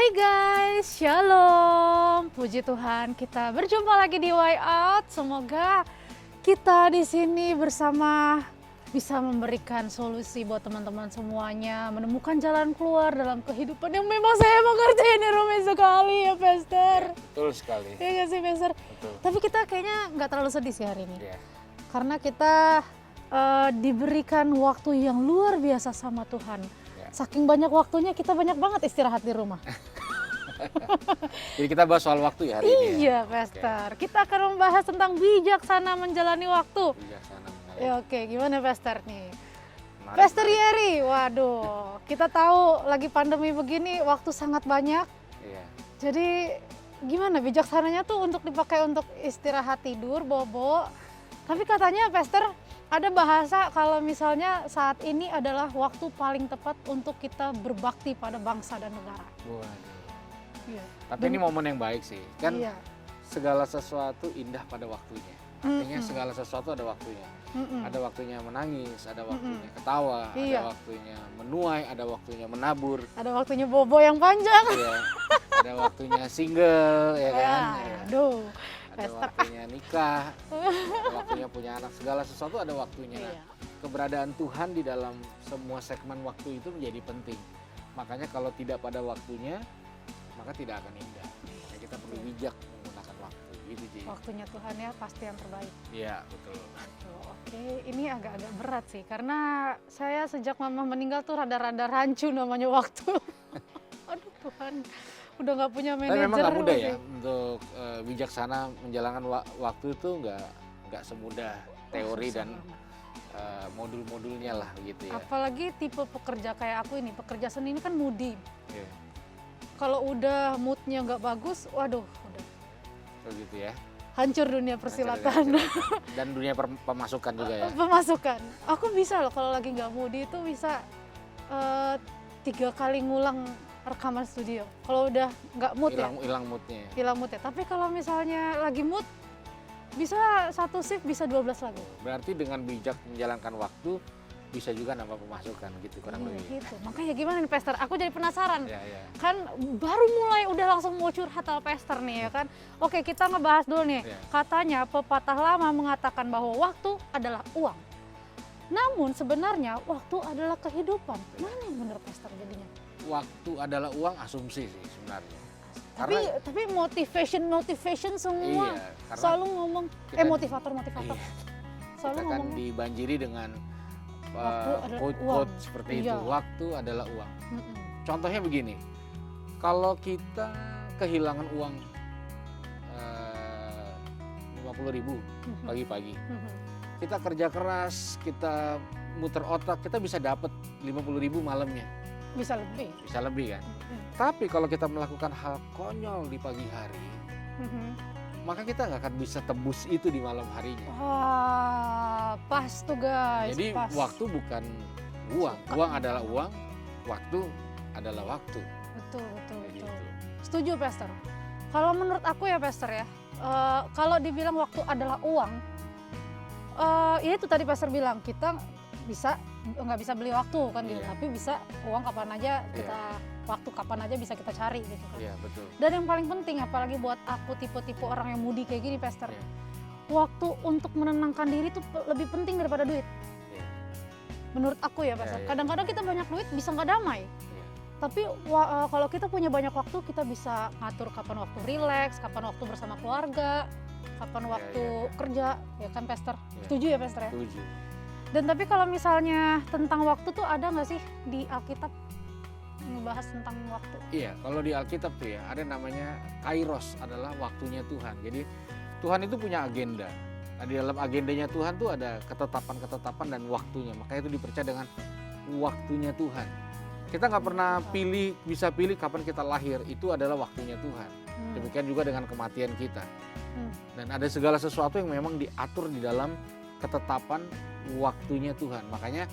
Hai guys, Shalom. Puji Tuhan, kita berjumpa lagi di Way Out. Semoga kita di sini bersama bisa memberikan solusi buat teman-teman semuanya, menemukan jalan keluar dalam kehidupan yang memang saya mengerti ini rumit sekali ya, Pastor. Betul sekali. Iya nggak sih, Pastor? Betul. Tapi kita kayaknya nggak terlalu sedih sih hari ini, Ya. karena kita diberikan waktu yang luar biasa sama Tuhan. Ya. Saking banyak waktunya, kita banyak banget istirahat di rumah. Jadi kita bahas soal waktu ya hari ini. Iya, Ya. Pastor. Kita akan membahas tentang bijaksana menjalani waktu. Bijaksana mengenai. Ya, oke, gimana Pastor nih? Menarik, Pastor menarik. Yeri, waduh, kita tahu lagi pandemi begini waktu sangat banyak. Iya. Jadi gimana bijaksananya tuh untuk dipakai untuk istirahat tidur, bobo. Tapi katanya Pastor ada bahasa kalau misalnya saat ini adalah waktu paling tepat untuk kita berbakti pada bangsa dan negara. Waduh. Iya. Tapi ini momen yang baik sih. Kan Iya. segala sesuatu indah pada waktunya. Artinya Mm-mm. segala sesuatu ada waktunya. Mm-mm. Ada waktunya menangis, ada waktunya Mm-mm. ketawa, Iya. ada waktunya menuai, ada waktunya menabur. Ada waktunya bobo yang panjang. Iya. Ada waktunya single, ya kan? Iya. Aduh. Ada Pastor. waktunya nikah, ada waktunya punya anak. Segala sesuatu ada waktunya. Nah, Iya. keberadaan Tuhan di dalam semua segmen waktu itu menjadi penting. Makanya kalau tidak pada waktunya, maka tidak akan indah. Makanya kita perlu bijak menggunakan waktu. Gitu, Ji. Waktunya Tuhan ya pasti yang terbaik. Iya, betul. Tuh, oke, ini agak-agak berat sih karena saya sejak mama meninggal tuh rada-rada rancu namanya waktu. Aduh Tuhan, udah nggak punya Tapi manajer. memang nggak mudah ya sih. untuk bijaksana menjalankan waktu itu nggak semudah teori Susah dan banget. modul-modulnya lah gitu ya. Apalagi tipe pekerja kayak aku ini, pekerja seni ini kan moody. Iya, Kalau udah moodnya nggak bagus, waduh, udah begitu ya. hancur dunia persilatan. Dan dunia pemasukan juga ya. Pemasukan. Aku bisa loh kalau lagi nggak moody itu bisa 3 kali ngulang rekaman studio. Kalau udah nggak mood ya, Hilang moodnya ya. hilang mood ya. Tapi kalau misalnya lagi mood, bisa satu shift bisa 12 lagi. Berarti dengan bijak menjalankan waktu bisa juga nambah pemasukan gitu kurang Iya, lebih. gitu. Makanya gimana nih Pastor? Aku jadi penasaran. Ya, ya. Kan baru mulai udah langsung mau curhat sama Pastor nih ya kan. Oke, kita ngebahas dulu nih. Iya. Katanya pepatah lama mengatakan bahwa waktu adalah uang. Namun sebenarnya waktu adalah kehidupan. Mana yang benar Pastor jadinya? Waktu adalah uang asumsi sih sebenarnya. Tapi motivation semua Iya, karena selalu ngomong kita- motivator. iya, Selalu kita kan ngomong dibanjiri dengan Waktu adalah quote-quote uang. seperti Iya. itu. Waktu adalah uang. Contohnya begini, kalau kita kehilangan uang 50.000 pagi-pagi, kita kerja keras, kita muter otak, kita bisa dapat 50.000 malamnya, bisa lebih. bisa lebih kan. Tapi kalau kita melakukan hal konyol di pagi hari, maka kita nggak akan bisa tebus itu di malam harinya. Wah, pas tuh guys. Jadi pas. waktu bukan uang, Suka. uang adalah uang, waktu adalah waktu. Betul. Kayak gitu. Setuju Pastor. Kalau menurut aku ya Pastor ya, kalau dibilang waktu adalah uang, ya itu tadi Pastor bilang kita nggak bisa beli waktu kan gitu, Iya. tapi bisa uang kapan aja kita waktu kapan aja bisa kita cari gitu kan. Iya betul. Dan yang paling penting apalagi buat aku tipe-tipe orang yang moody kayak gini Pastor, Iya. waktu untuk menenangkan diri itu lebih penting daripada duit. Iya. Menurut aku ya Pastor. Iya. Kadang-kadang kita banyak duit bisa nggak damai. Iya. Tapi kalau kita punya banyak waktu, kita bisa ngatur kapan waktu rileks, kapan waktu bersama keluarga, kapan waktu kerja, ya kan Pastor? Iya. Setuju ya Pastor ya? Setuju. Dan tapi kalau misalnya tentang waktu tuh ada nggak sih di Alkitab ngebahas tentang waktu? Iya, kalau di Alkitab tuh ya ada namanya Kairos, adalah waktunya Tuhan. Jadi Tuhan itu punya agenda. Nah, di dalam agendanya Tuhan tuh ada ketetapan-ketetapan dan waktunya. Makanya itu dipercaya dengan waktunya Tuhan. Kita nggak pernah bisa pilih kapan kita lahir. Itu adalah waktunya Tuhan. Demikian juga dengan kematian kita. Dan ada segala sesuatu yang memang diatur di dalam ketetapan waktunya Tuhan. Makanya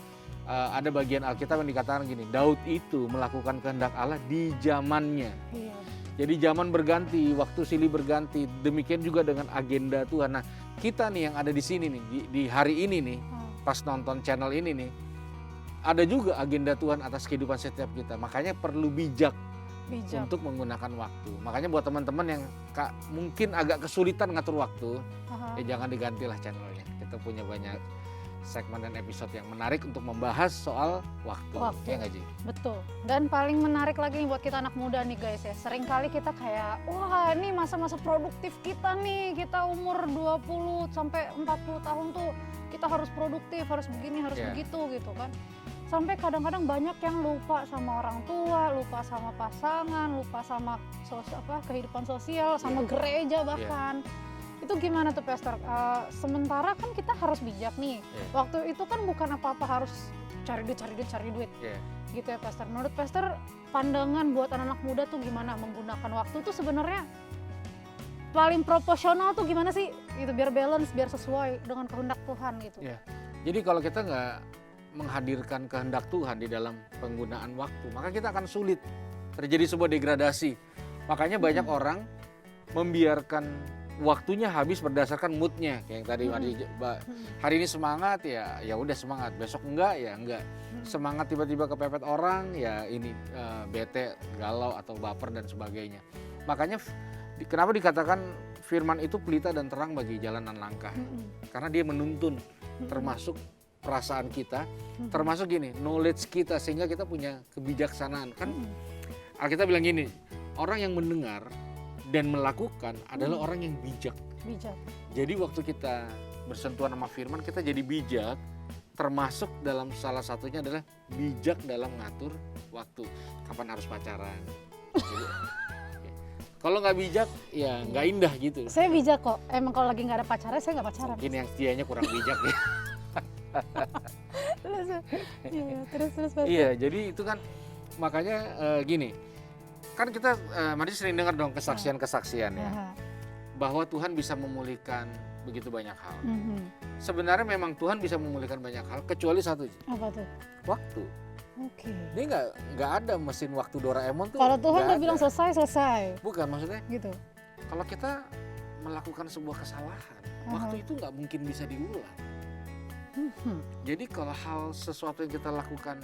ada bagian Alkitab yang dikatakan gini, Daud itu melakukan kehendak Allah di zamannya. Iya. Jadi zaman berganti, waktu silih berganti. Demikian juga dengan agenda Tuhan. Nah, kita nih yang ada di sini nih, di hari ini nih, pas nonton channel ini nih, ada juga agenda Tuhan atas kehidupan setiap kita. Makanya perlu bijak Bijak. untuk menggunakan waktu. Makanya buat teman-teman yang mungkin agak kesulitan ngatur waktu, Aha. jangan digantilah channelnya. Kita punya banyak segmen dan episode yang menarik untuk membahas soal waktu. Waktu. Ya nggak, Ji? Betul. Dan paling menarik lagi nih buat kita anak muda nih guys ya. Seringkali kita kayak, wah ini masa-masa produktif kita nih. Kita umur 20 sampai 40 tahun tuh kita harus produktif, harus begini, harus begitu gitu kan. Sampai kadang-kadang banyak yang lupa sama orang tua, lupa sama pasangan, lupa sama kehidupan sosial, sama gereja bahkan. Itu gimana tuh Pastor? Sementara kan kita harus bijak nih. Waktu itu kan bukan apa-apa harus cari duit. Gitu ya Pastor. Menurut Pastor, pandangan buat anak-anak muda tuh gimana menggunakan waktu tuh sebenarnya paling proporsional tuh gimana sih? Itu biar balance, biar sesuai dengan kehendak Tuhan gitu. Jadi kalau kita nggak menghadirkan kehendak Tuhan di dalam penggunaan waktu, maka kita akan sulit, terjadi sebuah degradasi. Makanya banyak orang membiarkan waktunya habis berdasarkan moodnya, kayak yang tadi hari ini semangat ya udah semangat, besok enggak ya enggak. Semangat tiba-tiba kepepet orang ya ini bete, galau atau baper dan sebagainya. Makanya kenapa dikatakan firman itu pelita dan terang bagi jalanan langkah, karena dia menuntun termasuk perasaan kita, termasuk gini knowledge kita, sehingga kita punya kebijaksanaan. Kan Alkitab bilang gini, orang yang mendengar dan melakukan adalah orang yang bijak. Jadi waktu kita bersentuhan sama firman, kita jadi bijak, termasuk dalam salah satunya adalah bijak dalam ngatur waktu. Kapan harus pacaran. Jadi, kalau nggak bijak ya nggak indah gitu. Saya bijak kok, emang kalau lagi nggak ada pacarnya saya nggak pacaran. Mungkin yang dianya kurang bijak ya. Terus. Iya, jadi itu kan makanya gini. Kan kita masih sering dengar dong kesaksian-kesaksian ya, bahwa Tuhan bisa memulihkan begitu banyak hal. Sebenarnya memang Tuhan bisa memulihkan banyak hal, kecuali satu. Apa tuh? Waktu. Oke. Dia nggak ada mesin waktu Doraemon tuh. Kalau Tuhan udah ada. bilang selesai. Bukan, maksudnya Gitu. kalau kita melakukan sebuah kesalahan, waktu itu nggak mungkin bisa diulang. Jadi kalau sesuatu yang kita lakukan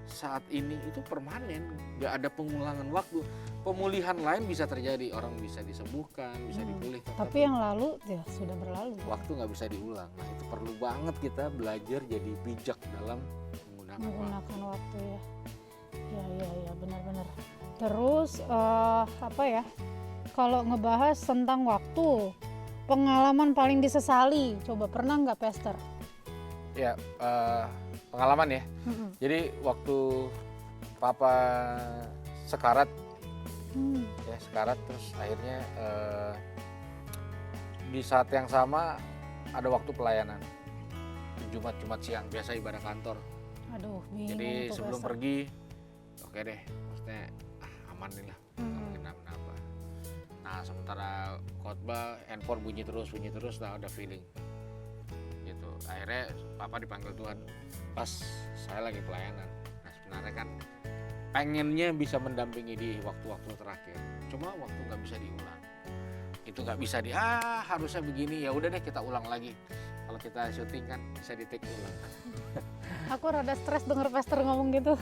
saat ini itu permanen, nggak ada pengulangan waktu. Pemulihan lain bisa terjadi, orang bisa disembuhkan, bisa dipulihkan. Tapi yang lalu ya sudah berlalu. Waktu nggak bisa diulang. Nah itu perlu banget kita belajar jadi bijak dalam menggunakan waktu ya. Ya benar-benar. Terus kalau ngebahas tentang waktu, pengalaman paling disesali, coba pernah nggak Pastor? Ya, pengalaman ya. Jadi waktu Papa sekarat, terus akhirnya di saat yang sama ada waktu pelayanan. Jumat siang, biasa ibadah kantor. Aduh, jadi sebelum pergi, oke deh, maksudnya aman nih lah, nggak kenapa-napa. Nah sementara khotbah, handphone bunyi terus, ada feeling. Gitu. Akhirnya Papa dipanggil Tuhan pas saya lagi pelayanan. Nah sebenarnya kan pengennya bisa mendampingi di waktu-waktu terakhir, cuma waktu nggak bisa diulang. Itu nggak bisa harusnya begini, ya udah deh kita ulang lagi. Kalau kita syuting kan bisa di take ulang. Aku rada stres denger Pastor ngomong gitu.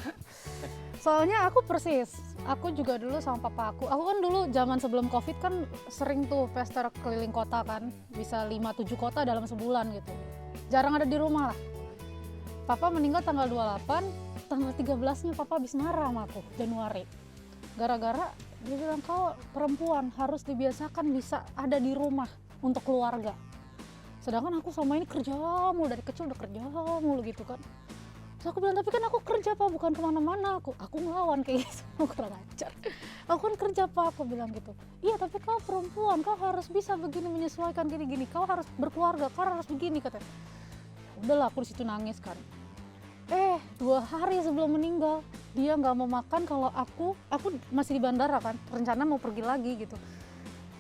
Soalnya aku persis, aku juga dulu sama papa aku kan dulu zaman sebelum Covid kan sering tuh Pastor keliling kota kan, bisa 5-7 kota dalam sebulan gitu. Jarang ada di rumah lah. Papa meninggal tanggal 28, tanggal 13-nya Papa habis marah sama aku, Januari. Gara-gara dia bilang, kau perempuan harus dibiasakan bisa ada di rumah untuk keluarga. Sedangkan aku sama ini kerja mulu, dari kecil udah kerja mulu gitu kan. Terus aku bilang, tapi kan aku kerja Pak, bukan kemana-mana. Aku ngelawan kayak gitu, kurang ajar. Aku kan kerja Pak, aku bilang gitu. Iya tapi kau perempuan, kau harus bisa begini menyesuaikan gini-gini. Kau harus berkeluarga, kau harus begini katanya. Udahlah aku disitu nangis kan. 2 hari sebelum meninggal, dia nggak mau makan kalau aku masih di bandara kan. Rencana mau pergi lagi gitu.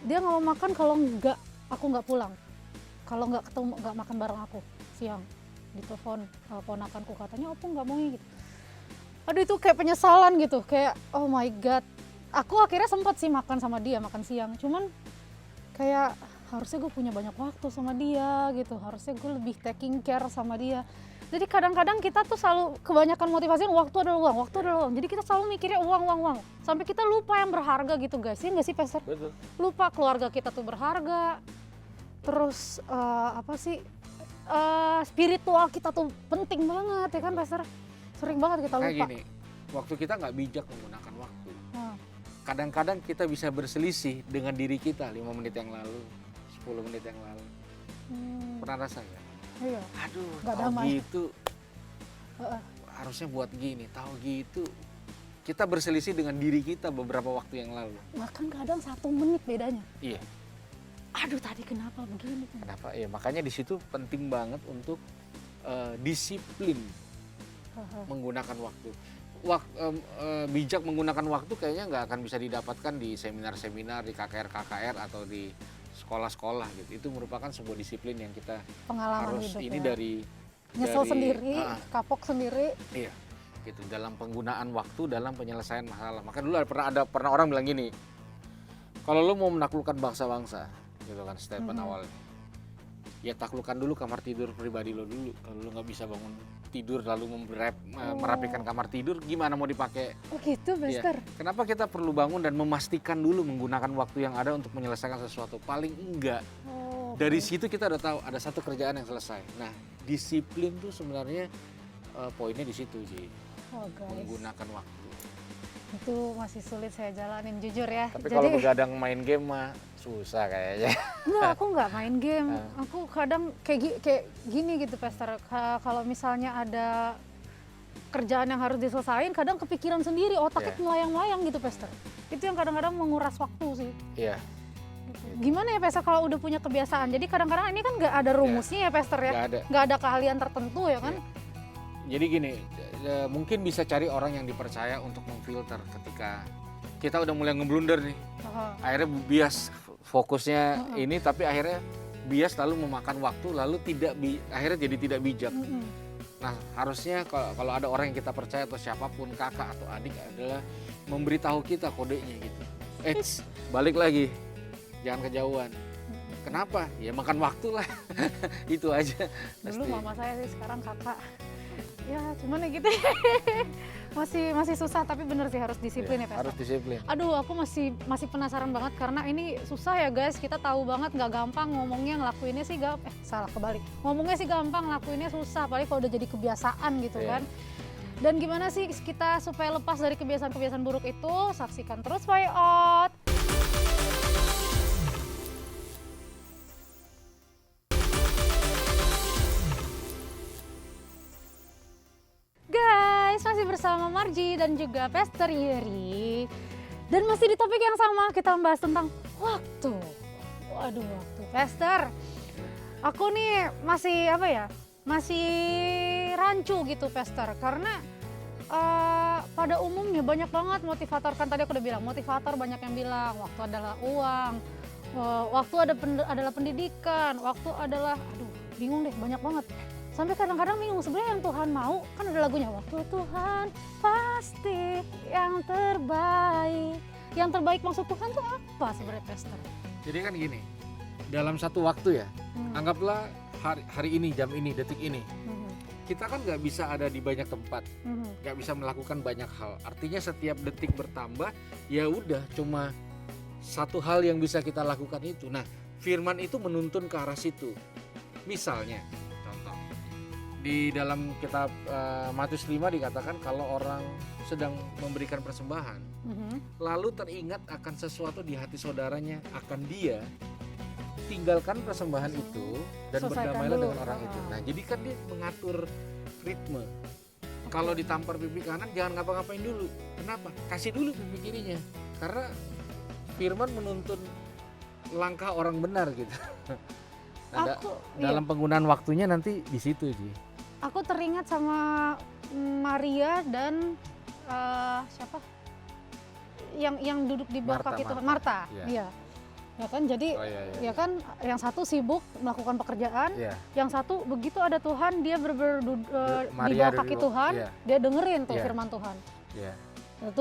Dia nggak mau makan kalau aku nggak pulang. Kalau nggak makan bareng aku siang. Ditelepon ponakanku, katanya Opung nggak mau gitu. Aduh itu kayak penyesalan gitu, kayak oh my god. Aku akhirnya sempat sih makan sama dia, makan siang. Cuman kayak harusnya gue punya banyak waktu sama dia gitu. Harusnya gue lebih taking care sama dia. Jadi kadang-kadang kita tuh selalu kebanyakan motivasi waktu adalah uang, waktu adalah uang. Jadi kita selalu mikirnya uang, uang, uang. Sampai kita lupa yang berharga gitu guys. Iya nggak sih Pastor? Betul. Lupa keluarga kita tuh berharga. Terus spiritual kita tuh penting banget ya kan Pastor? Sering banget kita lupa. Kayak gini, waktu kita nggak bijak menggunakan waktu. Nah, Kadang-kadang kita bisa berselisih dengan diri kita 5 menit yang lalu, 10 menit yang lalu. Pernah rasa nggak? iya. Aduh, Nggak tahu damai. gitu Heeh. harusnya buat gini, tahu gitu. Kita berselisih dengan diri kita beberapa waktu yang lalu. Bahkan kadang 1 menit bedanya. Iya. Aduh tadi kenapa begini? Kenapa? Ya makanya di situ penting banget untuk disiplin menggunakan waktu. Bijak menggunakan waktu kayaknya nggak akan bisa didapatkan di seminar-seminar, di KKR-KKR atau di sekolah-sekolah gitu. Itu merupakan sebuah disiplin yang kita Pengalaman harus hidup ini ya. dari Nyesel sendiri, kapok sendiri. iya gitu dalam penggunaan waktu dalam penyelesaian masalah. Maka dulu pernah orang bilang gini, kalau lo mau menaklukkan bangsa-bangsa, gitu kan statement awalnya, ya taklukkan dulu kamar tidur pribadi lo dulu. Kalau lo nggak bisa bangun tidur lalu merapikan kamar tidur, gimana mau dipakai? Oh gitu, Iya. Pastor. Kenapa kita perlu bangun dan memastikan dulu menggunakan waktu yang ada untuk menyelesaikan sesuatu? Paling enggak Oh, dari situ kita udah tahu ada satu kerjaan yang selesai. Nah, disiplin tuh sebenarnya poinnya di situ sih, oh, guys. menggunakan waktu. Itu masih sulit saya jalanin jujur ya. Tapi kalau begadang main game mah susah kayaknya. Enggak, aku nggak main game. Aku kadang kayak gini gitu, Pastor. Kalau misalnya ada kerjaan yang harus diselesain, kadang kepikiran sendiri, otaknya Iya. melayang-layang gitu, Pastor. Itu yang kadang-kadang menguras waktu sih. Iya, Gimana ya, Pastor, kalau udah punya kebiasaan? Jadi kadang-kadang ini kan nggak ada rumusnya ya, Pastor ya. nggak ada. Nggak ada keahlian tertentu ya kan. Jadi gini, mungkin bisa cari orang yang dipercaya untuk memfilter ketika kita udah mulai ngeblunder nih. Akhirnya bias fokusnya ini, tapi akhirnya bias lalu memakan waktu, lalu akhirnya jadi tidak bijak. Nah, harusnya kalau ada orang yang kita percaya atau siapapun, kakak atau adik, adalah memberitahu kita kodenya gitu. Balik lagi, jangan kejauhan. Kenapa? Ya makan waktu lah. Itu aja. Dulu Pasti. mama saya sih, sekarang kakak. Ya cuman ya gitu. masih susah, tapi bener sih harus disiplin ya, Pastor. Harus disiplin. Aduh, aku masih penasaran banget karena ini susah ya guys. Kita tahu banget nggak gampang ngomongnya, ngelakuinnya sih salah kebalik. Ngomongnya sih gampang, ngelakuinnya susah. Apalagi kalau udah jadi kebiasaan gitu kan. Dan gimana sih kita supaya lepas dari kebiasaan-kebiasaan buruk itu? Saksikan terus Why Out. Guys, masih bersama Marji dan juga Pastor Yeri. Dan masih di topik yang sama, kita membahas tentang waktu. Waduh, waktu. Pastor, aku nih masih masih rancu gitu, Pastor. Karena pada umumnya banyak banget motivator, kan tadi aku udah bilang, motivator banyak yang bilang waktu adalah uang, waktu adalah pendidikan, waktu adalah, bingung deh, banyak banget. Sampai kadang-kadang bingung sebenarnya yang Tuhan mau, kan ada lagunya, waktu Tuhan pasti yang terbaik. Yang terbaik maksud Tuhan tuh apa sebenarnya, Pastor? Jadi kan gini, dalam satu waktu ya, anggaplah hari ini, jam ini, detik ini, kita kan nggak bisa ada di banyak tempat, nggak bisa melakukan banyak hal. Artinya setiap detik bertambah, ya udah cuma satu hal yang bisa kita lakukan itu. Nah, firman itu menuntun ke arah situ. Misalnya, contoh, di dalam kitab Matius 5 dikatakan kalau orang sedang memberikan persembahan, lalu teringat akan sesuatu di hati saudaranya, akan dia tinggalkan persembahan itu dan berdamailah dengan orang itu. Nah, jadi kan dia mengatur ritme. Kalau ditampar pipi kanan, jangan ngapa-ngapain dulu. Kenapa? Kasih dulu pipi kirinya. Karena firman menuntun langkah orang benar gitu. Nah, dalam penggunaan waktunya nanti di situ sih. Aku teringat sama Maria dan siapa? Yang duduk di belakang itu, Marta. Iya. Ya kan, jadi ya kan yang satu sibuk melakukan pekerjaan, yang satu begitu ada Tuhan, dia di bawah kaki Tuhan, dia dengerin tuh firman Tuhan. Nah,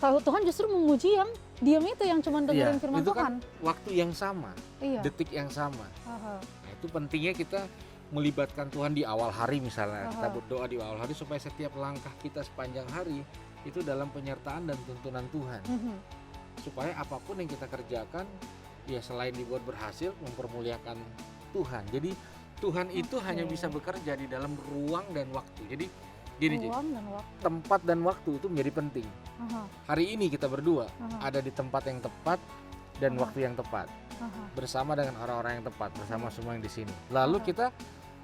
Tuhan justru memuji yang diam itu, yang cuma dengerin firman itu Tuhan. Kan waktu yang sama, detik yang sama. Nah, itu pentingnya kita melibatkan Tuhan di awal hari misalnya. Kita Aha. berdoa di awal hari supaya setiap langkah kita sepanjang hari itu dalam penyertaan dan tuntunan Tuhan. Mhm. Supaya apapun yang kita kerjakan ya selain dibuat berhasil mempermuliakan Tuhan. Jadi Tuhan itu Oke. hanya bisa bekerja di dalam ruang dan waktu. Jadi gini, Ji, Ruang dan waktu. tempat dan waktu itu menjadi penting. Aha. Hari ini kita berdua Aha. ada di tempat yang tepat dan Aha. waktu yang tepat, Aha. bersama dengan orang-orang yang tepat, bersama semua yang di sini. Lalu Aha. kita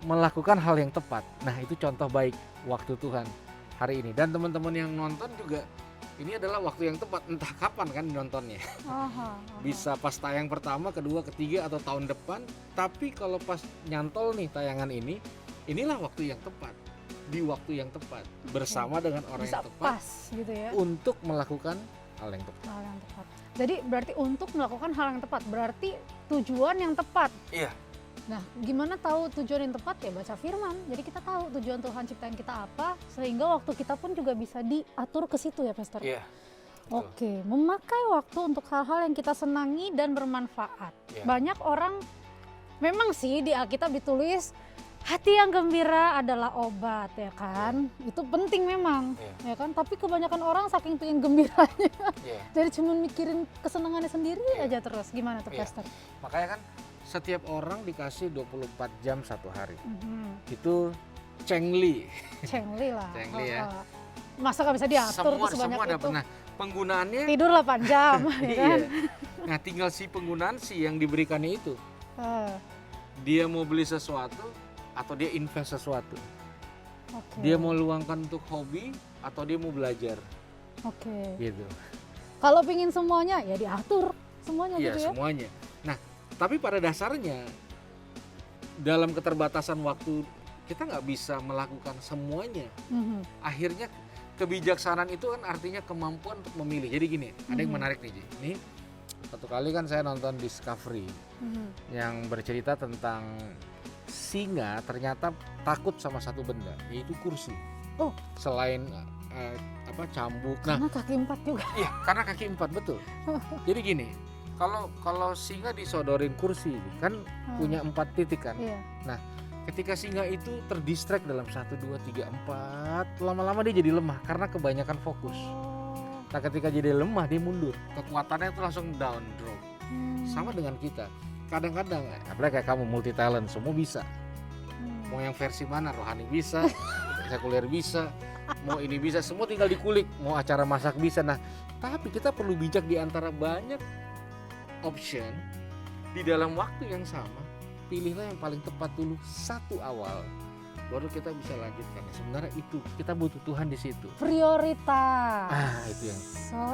melakukan hal yang tepat. Nah, itu contoh baik waktu Tuhan hari ini. Dan teman-teman yang nonton juga, ini adalah waktu yang tepat, entah kapan kan nontonnya. Aha. Bisa pas tayang pertama, kedua, ketiga, atau tahun depan. Tapi kalau pas nyantol nih tayangan ini, inilah waktu yang tepat, di waktu yang tepat, bersama dengan orang Bisa yang tepat pas gitu ya. untuk melakukan hal yang tepat. Hal yang tepat. Jadi berarti untuk melakukan hal yang tepat, berarti tujuan yang tepat. Iya. Nah, gimana tahu tujuan yang tepat? Ya baca firman. Jadi kita tahu tujuan Tuhan ciptain kita apa, sehingga waktu kita pun juga bisa diatur ke situ ya, Pastor. Iya. Oke, memakai waktu untuk hal-hal yang kita senangi dan bermanfaat. Iya. Banyak orang, memang sih di Alkitab ditulis hati yang gembira adalah obat, ya kan? Itu penting memang, Iya. ya kan? Tapi kebanyakan orang saking pengen gembiranya, Iya. jadi cuma mikirin kesenangannya sendiri Iya. aja terus. Gimana tuh, Iya. Pastor? Makanya kan setiap orang dikasih 24 jam satu hari. Mhm. Itu cengli. Cengli lah. Cengli ya. Masa gak bisa diatur tuh Semua sebanyak ada. itu? Nah, penggunaannya Tidur 8 jam, ya kan? iya. Nah, tinggal si penggunaan si yang diberikannya itu. Eh, Dia mau beli sesuatu atau dia invest sesuatu. Oke. Dia mau luangkan untuk hobi atau dia mau belajar Oke. gitu. Kalau pingin semuanya ya diatur semuanya Iya, gitu ya. semuanya. Nah, tapi pada dasarnya dalam keterbatasan waktu kita nggak bisa melakukan semuanya. Mhm. Akhirnya kebijaksanaan itu kan artinya kemampuan untuk memilih. Jadi gini, ada yang Mhm. menarik nih, Ji. Ini satu kali kan saya nonton Discovery Mhm. yang bercerita tentang singa ternyata takut sama satu benda, yaitu kursi. Oh. Selain cambuk. Nah, Karena kaki 4 juga. iya, karena kaki 4 betul. Jadi gini, kalau singa disodorin kursi kan punya 4 titik kan. Iya. Ketika singa itu terdistract dalam 1, 2, 3, 4, lama-lama dia jadi lemah karena kebanyakan fokus. Oh. Nah, ketika jadi lemah dia mundur, kekuatannya itu langsung down, drop. Hmm. Sama dengan kita. Kadang-kadang, apalagi kayak kamu multi talent, semua bisa. Hmm. Mau yang versi mana, rohani bisa, sekuler bisa, mau ini bisa, semua tinggal dikulik. Mau acara masak bisa. Nah, tapi kita perlu bijak di antara banyak option di dalam waktu yang sama. Pilihlah yang paling tepat dulu satu awal, baru kita bisa lanjutkan. Sebenarnya itu kita butuh Tuhan di situ. Prioritas. Itu yang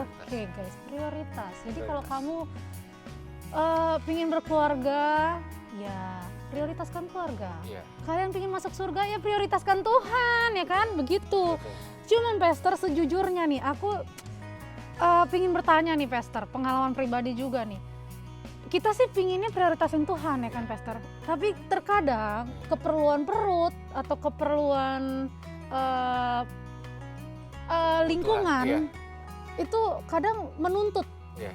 Oke guys, prioritas. Jadi Prioritas. kalau kamu pingin berkeluarga, ya prioritaskan keluarga. Iya. Kalian pingin masuk surga, ya prioritaskan Tuhan, ya kan? Begitu. Cuman Pastor, sejujurnya nih, aku pingin bertanya nih Pastor, pengalaman pribadi juga nih. Kita sih pinginnya prioritasin Tuhan ya kan Pastor. Tapi terkadang keperluan perut atau keperluan lingkungan Iya. itu kadang menuntut, Iya.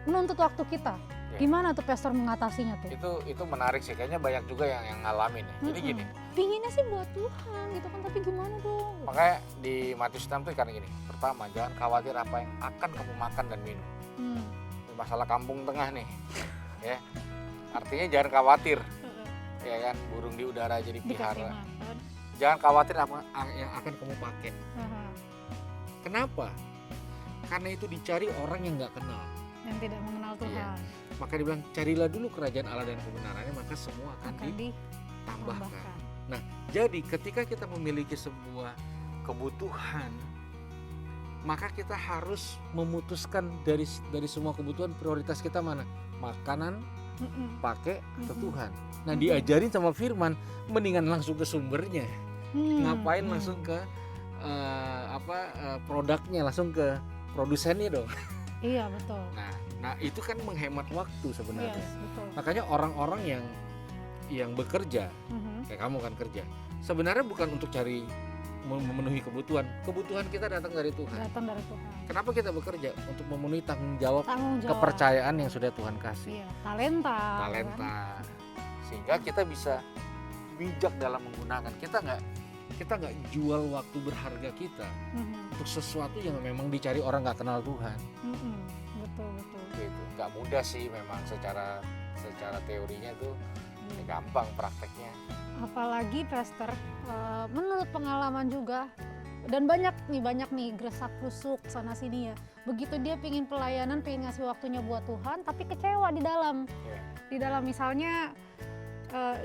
menuntut waktu kita. Iya. Gimana tuh Pastor mengatasinya tuh? Itu menarik sih, kayaknya banyak juga yang ngalamin ya. Jadi Mm-mm. gini, Pinginnya sih buat Tuhan gitu kan, tapi gimana dong? makanya di Matius 6 tuh karena gini. Pertama, jangan khawatir apa yang akan kamu makan dan minum. Hmm. Ini masalah kampung tengah nih. Ya. Artinya jangan khawatir, ya kan, burung di udara jadi Dikasih pelihara. makan. Jangan khawatir apa yang akan kamu pakai. Aha. Kenapa? Karena itu dicari orang yang nggak kenal. Yang tidak mengenal Iya. Tuhan Maka dibilang carilah dulu kerajaan Allah dan kebenarannya, maka semua akan akan ditambahkan. ditambahkan. Jadi ketika kita memiliki sebuah kebutuhan, maka kita harus memutuskan dari semua kebutuhan, prioritas kita mana? Makanan, Mm-mm. pakai, atau Mm-mm. Tuhan. Nah, Mm-mm. diajarin sama firman, mendingan langsung ke sumbernya. Ngapain Hmm. langsung ke produknya, langsung ke produsennya dong. Iya betul. Nah itu kan menghemat waktu sebenarnya. Yes, betul. Makanya orang-orang yang bekerja, Mhm. kayak kamu kan kerja, sebenarnya bukan untuk cari memenuhi kebutuhan. Kebutuhan kita datang dari Tuhan. Datang dari Tuhan. Kenapa kita bekerja? Untuk memenuhi tanggung jawab Tanggung jawab. kepercayaan yang sudah Tuhan kasih. Iya, talenta. Talenta. Sehingga kita bisa bijak dalam menggunakan. Kita nggak jual waktu berharga kita untuk sesuatu yang memang dicari orang nggak kenal Tuhan. Betul. Gitu. Nggak mudah sih memang secara teorinya itu gampang, prakteknya. Apalagi Pastor, menurut pengalaman juga, dan banyak nih gresak krusuk sana sini ya. Begitu dia pingin pelayanan, pingin ngasih waktunya buat Tuhan, tapi kecewa di dalam. Di dalam misalnya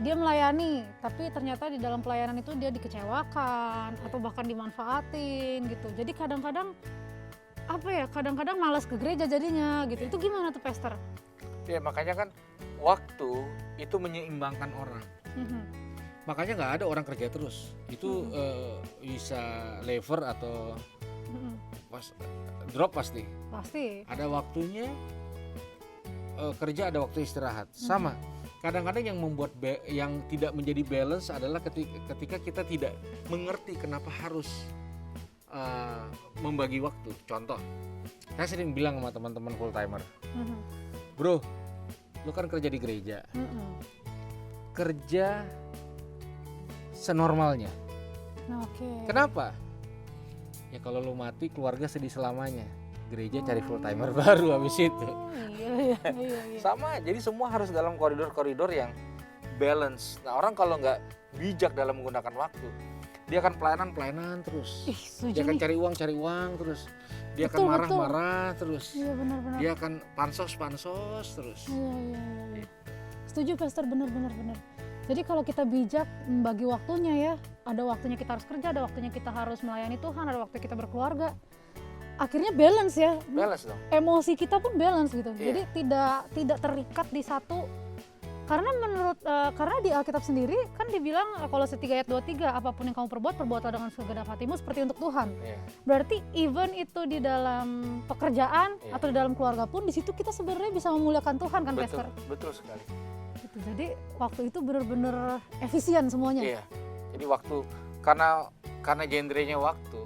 dia melayani, tapi ternyata di dalam pelayanan itu dia dikecewakan atau bahkan dimanfaatin gitu. Jadi kadang-kadang kadang-kadang malas ke gereja jadinya gitu. Itu gimana tuh Pastor? Ya makanya kan waktu itu menyeimbangkan orang. Makanya nggak ada orang kerja terus. Itu bisa lever atau drop pasti. Ada waktunya kerja, ada waktu istirahat. Sama. Kadang-kadang yang membuat yang tidak menjadi balance adalah ketika kita tidak mengerti kenapa harus membagi waktu. Contoh, saya sering bilang sama teman-teman full timer, bro, lu kan kerja di gereja, kerja senormalnya. Kenapa? Ya kalau lu mati keluarga sedih selamanya. Gereja cari full timer baru habis itu. Iya. Sama, jadi semua harus dalam koridor-koridor yang balance. Nah orang kalau nggak bijak dalam menggunakan waktu, dia akan pelayanan terus. Dia akan cari uang terus. Dia akan marah-marah terus. Iya, benar. Dia akan pansos terus. Iya. Setuju Pastor, benar. Jadi kalau kita bijak membagi waktunya ya, ada waktunya kita harus kerja, ada waktunya kita harus melayani Tuhan, ada waktu kita berkeluarga. Akhirnya balance ya. Balance dong. Emosi kita pun balance gitu. Iya. Jadi tidak terikat di satu. Karena di Alkitab sendiri kan dibilang Kolose 3 ayat 23, apapun yang kamu perbuatlah dengan segenap hatimu seperti untuk Tuhan. Iya. Berarti even itu di dalam pekerjaan atau di dalam keluarga pun, di situ kita sebenarnya bisa memuliakan Tuhan kan, Pastor? Betul sekali. Gitu. Jadi waktu itu benar-benar efisien semuanya. Iya. Jadi waktu karena genrenya waktu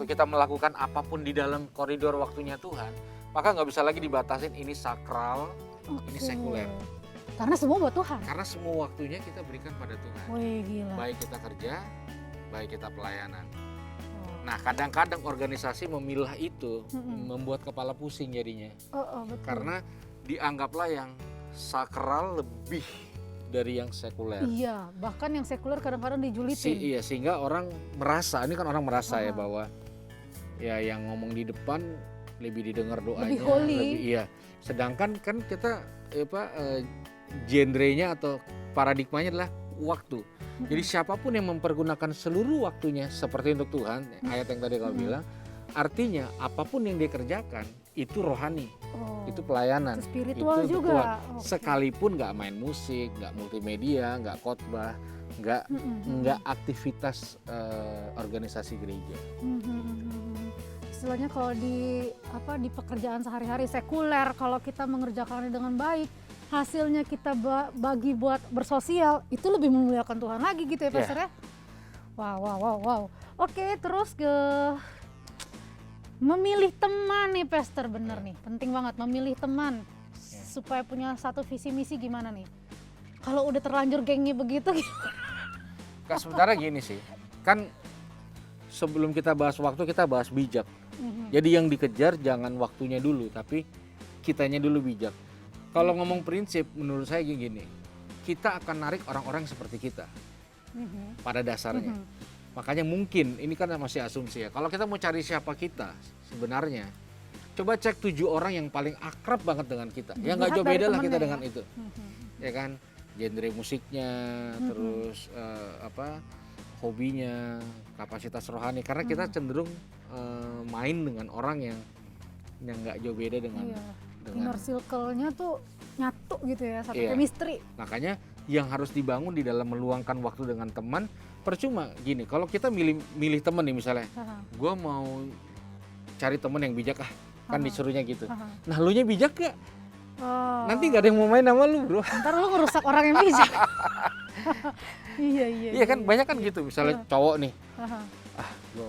kita melakukan apapun di dalam koridor waktunya Tuhan, maka nggak bisa lagi dibatasin ini sakral, ini sekuler. Karena semua buat Tuhan. Karena semua waktunya kita berikan pada Tuhan. Wih, gila. Baik kita kerja, baik kita pelayanan. Nah kadang-kadang organisasi memilah itu membuat kepala pusing jadinya. Betul. Karena dianggaplah yang sakral lebih dari yang sekuler. Iya, bahkan yang sekuler kadang-kadang dijulitin. Sehingga orang merasa, ini kan orang merasa ya bahwa ya yang ngomong di depan lebih didengar doanya, lebih holy. Sedangkan kan kita genrenya atau paradigmanya adalah waktu. Jadi siapapun yang mempergunakan seluruh waktunya seperti untuk Tuhan, ayat yang tadi kau bilang, artinya apapun yang dia kerjakan itu rohani, itu pelayanan, itu spiritual itu juga. Sekalipun nggak main musik, nggak multimedia, nggak khotbah, nggak aktivitas organisasi gereja. Istilahnya kalau di pekerjaan sehari-hari sekuler, kalau kita mengerjakannya dengan baik, hasilnya kita bagi buat bersosial, itu lebih memuliakan Tuhan lagi gitu ya Pastor ya. Wow. Oke, terus ke memilih teman nih Pastor, bener nih, penting banget memilih teman supaya punya satu visi misi. Gimana nih kalau udah terlanjur gengnya begitu? Sementara gini sih, kan sebelum kita bahas waktu kita bahas bijak. Jadi yang dikejar jangan waktunya dulu, tapi kitanya dulu bijak. Kalau ngomong prinsip, menurut saya gini, kita akan narik orang-orang seperti kita pada dasarnya. Makanya mungkin, ini kan masih asumsi ya, kalau kita mau cari siapa kita sebenarnya, coba cek 7 orang yang paling akrab banget dengan kita. Ya nggak jauh beda lah kita dengan itu. Ya kan, genre musiknya, terus hobinya, kapasitas rohani. Karena kita cenderung main dengan orang yang nggak jauh beda dengan inner circle-nya tuh nyatu gitu ya, satu chemistry. Makanya yang harus dibangun di dalam meluangkan waktu dengan teman, percuma gini, kalau kita milih teman nih misalnya, gue mau cari teman yang bijak kan disuruhnya gitu. Nah lu nya bijak gak? Nanti gak ada yang mau main sama lu bro. Ntar lu ngerusak orang yang bijak. Iya kan banyak kan gitu, misalnya cowok nih, gue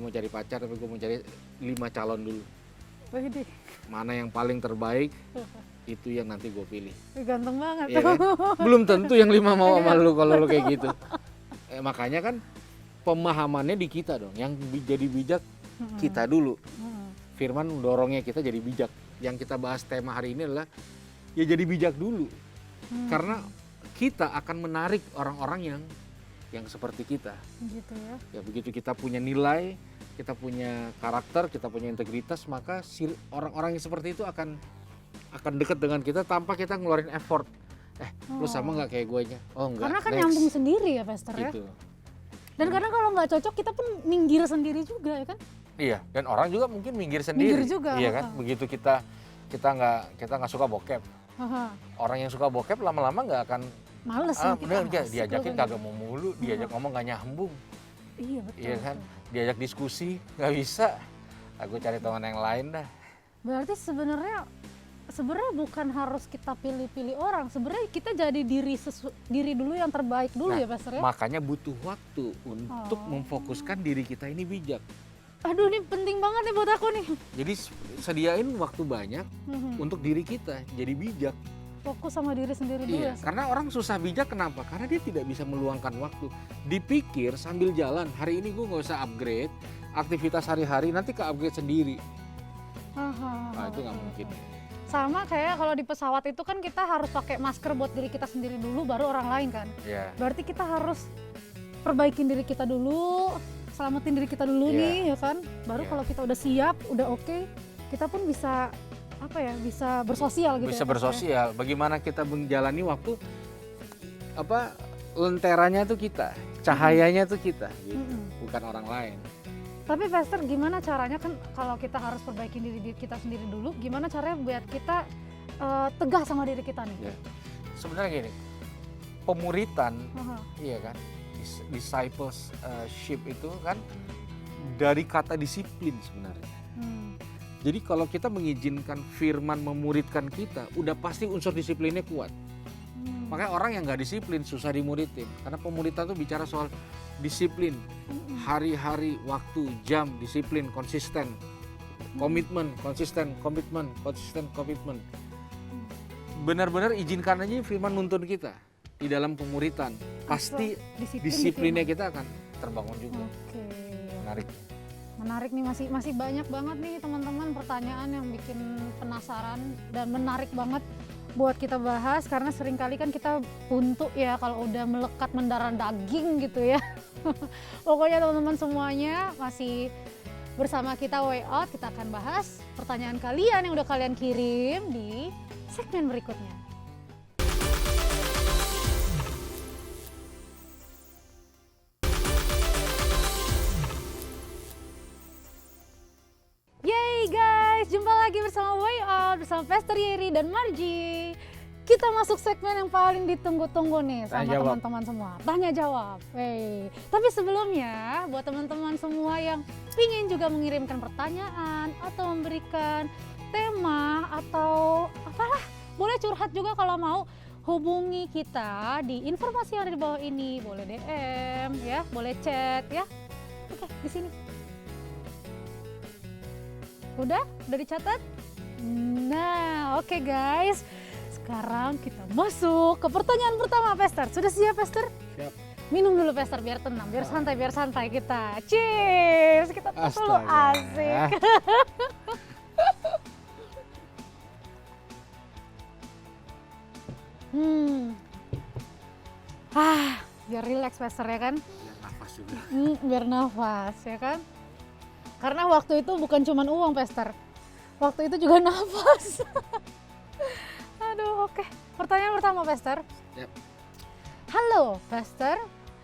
mau cari pacar tapi gue mau cari 5 calon dulu. Mana yang paling terbaik, itu yang nanti gue pilih. Ganteng banget. Iya kan? Belum tentu yang 5 mau sama lu kalau lu kayak gitu. Makanya kan pemahamannya di kita dong. Yang jadi bijak kita dulu. Firman mendorongnya kita jadi bijak. Yang kita bahas tema hari ini adalah ya jadi bijak dulu. Karena kita akan menarik orang-orang yang seperti kita. Gitu ya. Ya begitu kita punya nilai, kita punya karakter, kita punya integritas, maka orang-orang yang seperti itu akan dekat dengan kita tanpa kita ngeluarin effort. Lu sama nggak kayak gue nya? Oh enggak. Karena kan nyambung sendiri ya Pastor ya. Gitu. Dan kadang kalau nggak cocok kita pun minggir sendiri juga ya kan? Iya, dan orang juga mungkin minggir sendiri. Minggir juga. Iya kan? Begitu kita nggak suka bokep. Orang yang suka bokep lama-lama nggak akan males bener nggak diajakin kagak mau mulu, diajak ngomong nggak nyambung. Iya betul. Iya kan? Diajak diskusi nggak bisa. Aku cari teman yang lain dah. Berarti sebenarnya bukan harus kita pilih-pilih orang. Sebenarnya kita jadi diri dulu yang terbaik dulu ya Pastor ya. Makanya butuh waktu untuk memfokuskan diri kita ini bijak. Aduh ini penting banget nih buat aku nih. Jadi sediain waktu banyak untuk diri kita jadi bijak. Fokus sama diri sendiri dulu ya. Karena orang susah bijak kenapa? Karena dia tidak bisa meluangkan waktu. Dipikir sambil jalan, hari ini gue nggak usah upgrade, aktivitas hari-hari nanti ke upgrade sendiri. Nah itu nggak mungkin. Sama kayak kalau di pesawat itu kan kita harus pakai masker buat diri kita sendiri dulu baru orang lain kan. Yeah. Berarti kita harus perbaikin diri kita dulu, selamatin diri kita dulu nih ya kan. Baru kalau kita udah siap, udah oke, kita pun bisa bisa bersosial gitu. Bisa bersosial. Bagaimana kita menjalani waktu lenteranya tuh kita, cahayanya tuh kita gitu. Bukan orang lain. Tapi Pastor gimana caranya kan kalau kita harus perbaikin diri kita sendiri dulu, gimana caranya buat kita tegas sama diri kita nih? Ya. Sebenarnya gini, pemuritan, iya kan, discipleship itu kan dari kata disiplin sebenarnya. Jadi kalau kita mengizinkan firman memuridkan kita, udah pasti unsur disiplinnya kuat. Makanya orang yang nggak disiplin susah dimuridin, karena pemuritan itu bicara soal disiplin, hari-hari, waktu, jam, disiplin, konsisten, komitmen, konsisten, komitmen, konsisten, komitmen. Benar-benar izinkan aja firman nuntun kita di dalam pemuritan. Pasti disiplinnya kita akan terbangun juga. Menarik nih, masih banyak banget nih teman-teman pertanyaan yang bikin penasaran dan menarik banget buat kita bahas karena seringkali kan kita buntu ya kalau udah melekat mendarah daging gitu ya. Pokoknya teman-teman semuanya masih bersama kita Way Out, kita akan bahas pertanyaan kalian yang udah kalian kirim di segmen berikutnya. Yeay guys, jumpa lagi bersama Way Out, bersama Pastor Yeri dan Margie. Kita masuk segmen yang paling ditunggu-tunggu nih sama teman-teman semua. Tanya jawab. Tapi sebelumnya buat teman-teman semua yang ingin juga mengirimkan pertanyaan atau memberikan tema atau apalah, boleh curhat juga kalau mau. Hubungi kita di informasi yang ada di bawah ini, boleh DM ya, boleh chat ya. Oke, di sini. Udah dicatat? Nah, oke guys. Sekarang kita masuk ke pertanyaan pertama, Pastor. Sudah siap, Pastor? Siap. Minum dulu, Pastor, biar tenang, biar santai kita. Cheers! Kita dulu asik. Biar relax, Pastor ya kan? Biar nafas juga. Biar nafas ya kan? Karena waktu itu bukan cuma uang, Pastor. Waktu itu juga nafas. Aduh, oke. Pertanyaan pertama, Pastor. Yep. Halo, Pastor.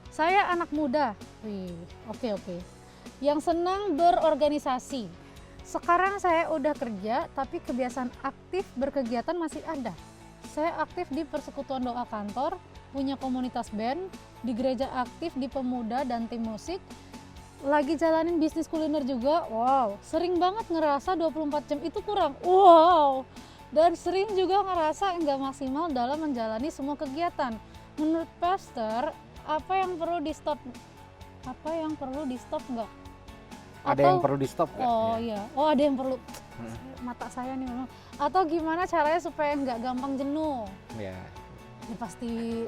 Saya anak muda. Oke. Yang senang berorganisasi. Sekarang saya udah kerja, tapi kebiasaan aktif berkegiatan masih ada. Saya aktif di persekutuan doa kantor, punya komunitas band, di gereja aktif di pemuda dan tim musik. Lagi jalanin bisnis kuliner juga. Wow, sering banget ngerasa 24 jam itu kurang. Wow. Dan sering juga ngerasa nggak maksimal dalam menjalani semua kegiatan. Menurut Pastor, apa yang perlu di stop nggak? Ada yang perlu di stop nggak? Oh iya, ada yang perlu. mata saya nih memang. Atau gimana caranya supaya nggak gampang jenuh? Ya. Ya pasti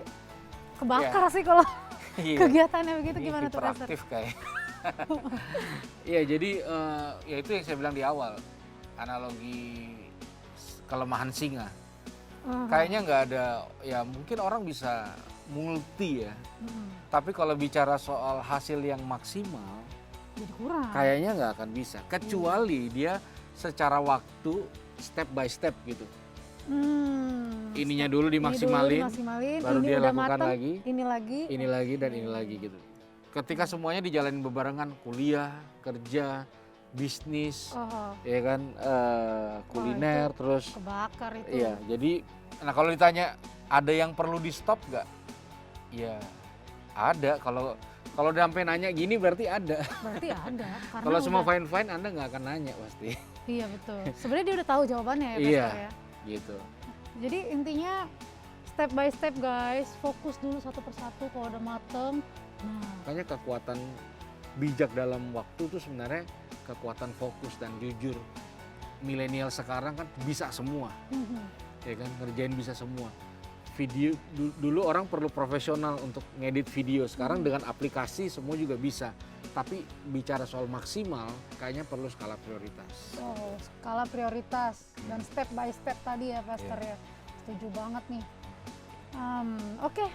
kebakar sih kalau kegiatannya begitu. Gimana tuh Pastor? Hiperaktif kayak. Iya, jadi ya itu yang saya bilang di awal, analogi kelemahan singa. Kayaknya nggak ada, ya mungkin orang bisa multi ya, tapi kalau bicara soal hasil yang maksimal, Jadi kurang. kayaknya nggak akan bisa, kecuali dia secara waktu step by step gitu. Ininya dulu dimaksimalin, baru ini dia udah lakukan mateng, lagi, ini lagi, dan ini lagi gitu. Ketika semuanya dijalanin bebarengan, kuliah, kerja, bisnis, ya kan, kuliner, terus kebakar itu. iya. Jadi, nah kalau ditanya ada yang perlu di stop nggak? Ya ada. Kalau udah sampai nanya gini berarti ada. Berarti ada. Kalau semua fine Anda nggak akan nanya pasti. Iya betul. Sebenarnya dia udah tahu jawabannya ya Iya, Pastor ya. gitu. Jadi intinya step by step guys, fokus dulu satu persatu. Kalau udah mateng, nah Makanya kekuatan bijak dalam waktu itu sebenarnya kekuatan fokus dan jujur. Milenial sekarang kan bisa semua, ya kan, ngerjain bisa semua. Video dulu orang perlu profesional untuk ngedit video, sekarang dengan aplikasi semua juga bisa. Tapi bicara soal maksimal, kayaknya perlu skala prioritas. oh, skala prioritas dan step by step tadi ya Pastor ya. Setuju banget nih. Oke,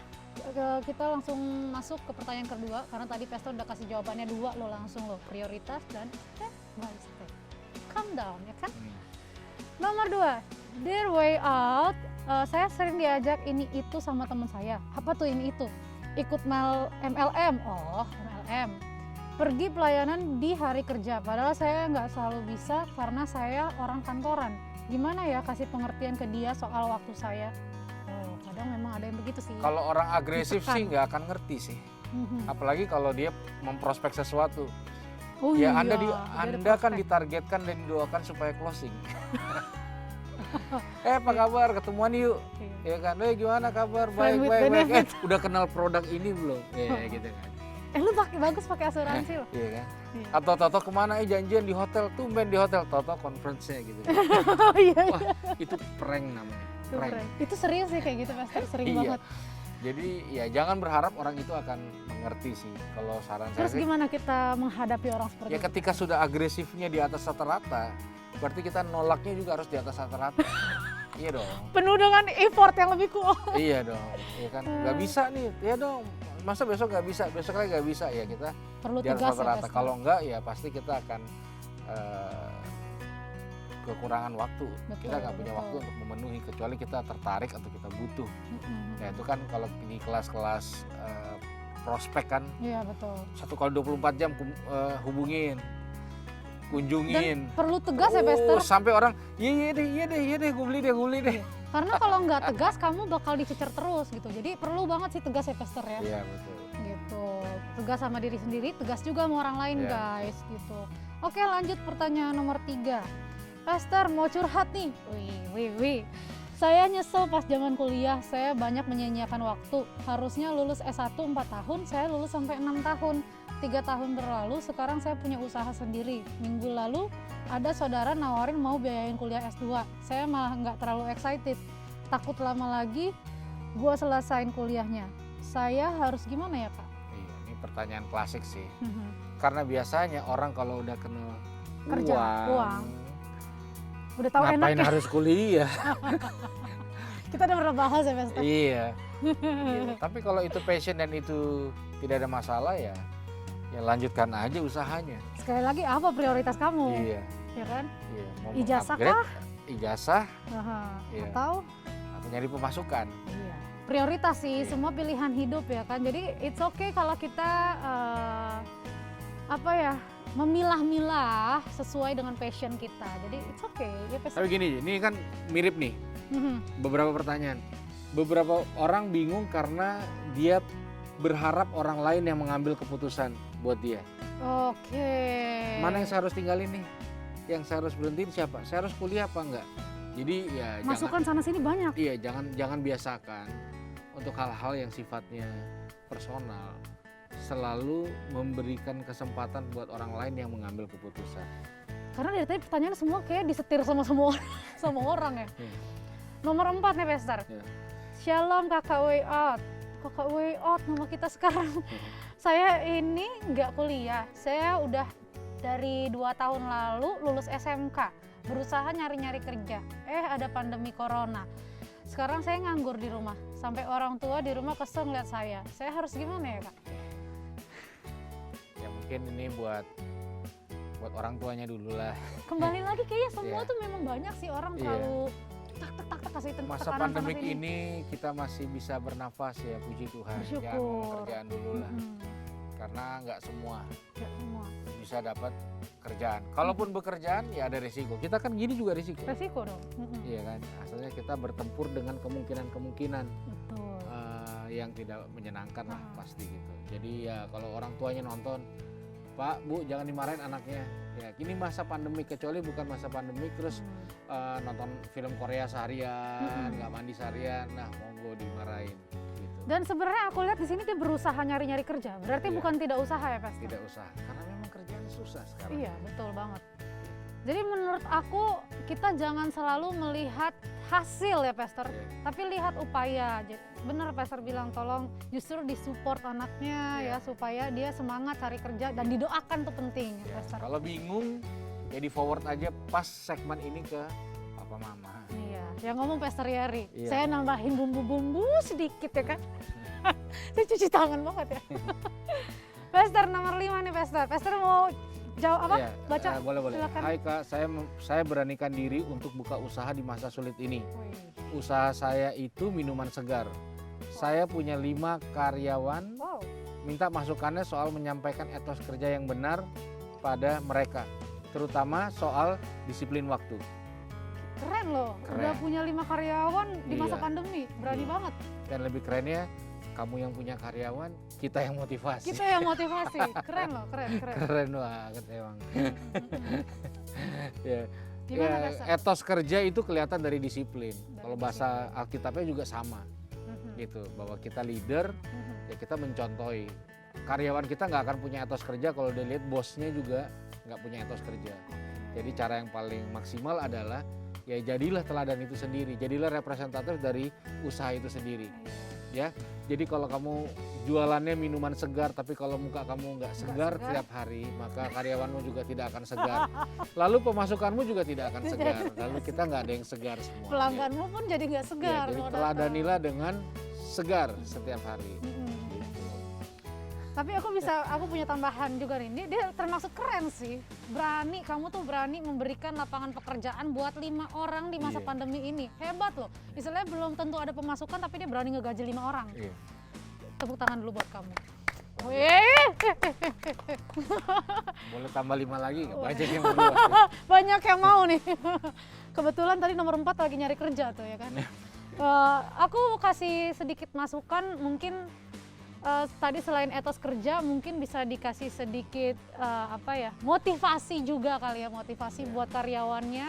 kita langsung masuk ke pertanyaan kedua karena tadi Pastor udah kasih jawabannya 2 lo langsung lo, prioritas dan step by step. Calm down ya kan. Nomor 2, Dear Way Out, saya sering diajak ini itu sama teman saya. Apa tuh ini itu? Ikut MLM, MLM. Pergi pelayanan di hari kerja, padahal saya nggak selalu bisa karena saya orang kantoran. Gimana ya kasih pengertian ke dia soal waktu saya? Oh, kadang memang ada yang begitu sih. Kalau orang agresif Ditekan. sih nggak akan ngerti sih. Apalagi kalau dia memprospek sesuatu. Oh Ya iya, Anda dia ada Anda kan prospek. ditargetkan dan didoakan supaya closing. Apa kabar? Ketemuan yuk. Iya. Ya kan, gimana kabar? Friend with Baik. benefit. Udah kenal produk ini belum? Ya gitu kan. Lu bagus pakai asuransi loh. Iya kan? Iya. Atau Toto kemana? Janjian di hotel, tumben di hotel. Toto conference-nya gitu. Oh iya. Wah, itu prank namanya. Itu keren. Itu serius sih kayak gitu Pastor, sering Iya. banget. Jadi ya jangan berharap orang itu akan mengerti sih. Kalau saran saya Terus sih, gimana kita menghadapi orang seperti ya itu? ketika sudah agresifnya di atas rata-rata, berarti kita nolaknya juga harus di atas rata-rata. Iya dong. Penuh dengan effort yang lebih kuat. Iya dong. Iya kan. Gak bisa nih. Ya dong. Masa besok gak bisa? Besok lagi gak bisa. Ya kita Perlu di atas tegas ya rata-rata. Pastor. Kalau enggak ya pasti kita akan kekurangan waktu. Kita nggak punya betul. waktu untuk memenuhi kecuali kita tertarik atau kita butuh. Mm-mm. Ya itu kan kalau di kelas-kelas prospek kan Iya betul. 1x24 jam hubungin, kunjungin. Perlu tegas ya Pastor. Sampai orang iya deh gue beli deh. Karena kalau nggak tegas kamu bakal dicecer terus gitu. Jadi perlu banget sih tegas ya Pastor ya. Iya betul. Gitu. Tegas sama diri sendiri, tegas juga sama orang lain Iya. guys gitu. Oke, lanjut pertanyaan nomor 3. Pastor mau curhat nih. Wih. Saya nyesel pas zaman kuliah, saya banyak menyia-nyiakan waktu. Harusnya lulus S1 4 tahun, saya lulus sampai 6 tahun. 3 tahun berlalu, sekarang saya punya usaha sendiri. Minggu lalu ada saudara nawarin mau biayain kuliah S2. Saya malah nggak terlalu excited. Takut lama lagi gua selesain kuliahnya. Saya harus gimana ya Kak? Iya, ini pertanyaan klasik sih. Karena biasanya orang kalau udah kenal uang. Udah tahu enak ngapain ya? harus kuliah? Kita udah pernah bahas ya Pastor. Iya. Gitu. Tapi kalau itu passion dan itu tidak ada masalah ya lanjutkan aja usahanya. Sekali lagi apa prioritas kamu? Iya. Ya kan? Iya. Mau Ijazah mengupgrade, kah? Ijazah Iya. Atau nyari pemasukan. iya. Prioritas sih, Iya. semua pilihan hidup ya kan. Jadi it's okay kalau kita memilah-milah sesuai dengan passion kita. Jadi it's okay. Ya, Tapi gini, ini kan mirip nih beberapa pertanyaan. Beberapa orang bingung karena dia berharap orang lain yang mengambil keputusan buat dia. Oke. Mana yang saya harus tinggalin nih? Yang saya harus berhentiin siapa? Saya harus kuliah apa enggak? Jadi ya Masukan sana sini banyak. Iya, jangan biasakan untuk hal-hal yang sifatnya personal selalu memberikan kesempatan buat orang lain yang mengambil keputusan. Karena dari tadi pertanyaan semua kayak disetir sama semua sama orang ya. Nomor 4 nih Pastor. Shalom kakak way out. Kakak way out nama kita sekarang. Saya ini nggak kuliah. Saya udah dari 2 tahun lalu lulus SMK. Berusaha nyari-nyari kerja. Ada pandemi corona. Sekarang saya nganggur di rumah. Sampai orang tua di rumah kesel ngeliat saya. Saya harus gimana ya Kak? Ya mungkin ini buat orang tuanya dulu lah. Kembali lagi kayaknya semua tuh memang banyak sih orang terlalu tak kasih masa pandemik ini kita masih bisa bernafas ya, puji Tuhan. Bersyukur. Jangan ngomong kerjaan dulu lah. Karena nggak semua bisa dapat kerjaan. Kalaupun bekerjaan ya ada risiko. Kita kan gini juga risiko. Risiko dong. Iya kan. Asalnya kita bertempur dengan kemungkinan-kemungkinan yang tidak menyenangkan lah pasti gitu. Jadi ya kalau orang tuanya nonton, Pak, Bu, jangan dimarahin anaknya. Ya, ini masa pandemi, kecuali bukan masa pandemi terus nonton film Korea seharian, nggak mandi seharian, nah monggo dimarahin. Gitu. Dan sebenarnya aku lihat di sini dia berusaha nyari-nyari kerja. Berarti bukan tidak usaha ya, Pastor? Tidak usaha, karena memang kerjaan susah sekarang. Iya, betul banget. Jadi menurut aku kita jangan selalu melihat hasil ya Pastor, tapi lihat upaya. Benar Pastor bilang tolong justru disupport anaknya ya supaya dia semangat cari kerja dan didoakan tuh penting ya Pastor. Kalau bingung ya di forward aja pas segmen ini ke papa mama. Iya, yang ngomong Pastor Yari. Saya nambahin bumbu-bumbu sedikit ya kan. Saya cuci tangan banget ya. Pastor nomor 5 nih Pastor. Pastor mau jawab apa? Baca. Boleh. Silakan. Hai Kak, saya beranikan diri untuk buka usaha di masa sulit ini. Usaha saya itu minuman segar. Saya punya 5 karyawan. Minta masukannya soal menyampaikan etos kerja yang benar pada mereka, terutama soal disiplin waktu. Keren loh. Udah punya 5 karyawan di masa pandemi. Berani banget. Dan lebih kerennya, kamu yang punya karyawan, kita yang motivasi. Kita yang motivasi. Keren loh, keren. Keren banget emang. Gimana, etos kerja itu kelihatan dari disiplin. Kalau bahasa Alkitabnya juga sama. Gitu, bahwa kita leader, ya kita mencontohi. Karyawan kita nggak akan punya etos kerja kalau dia lihat bosnya juga nggak punya etos kerja. Jadi cara yang paling maksimal adalah ya jadilah teladan itu sendiri, jadilah representatif dari usaha itu sendiri. Ya, jadi kalau kamu jualannya minuman segar, tapi kalau muka kamu nggak segar tiap hari, maka karyawanmu juga tidak akan segar. Lalu pemasukanmu juga tidak akan segar. Lalu kita nggak ada yang segar semua. Pelangganmu pun jadi nggak segar. Ya, jadi teladanilah dengan segar setiap hari. Tapi aku punya tambahan juga nih. Dia termasuk keren sih. Kamu tuh berani memberikan lapangan pekerjaan buat 5 orang di masa pandemi ini. Hebat loh. Misalnya belum tentu ada pemasukan tapi dia berani ngegaji 5 orang. Tepuk tangan dulu buat kamu. Boleh tambah 5 lagi nggak? Banyak yang mau. Banyak yang mau nih. Kebetulan tadi nomor 4 lagi nyari kerja tuh ya kan. Aku kasih sedikit masukan mungkin. Tadi selain etos kerja mungkin bisa dikasih sedikit motivasi juga kali ya, motivasi buat karyawannya,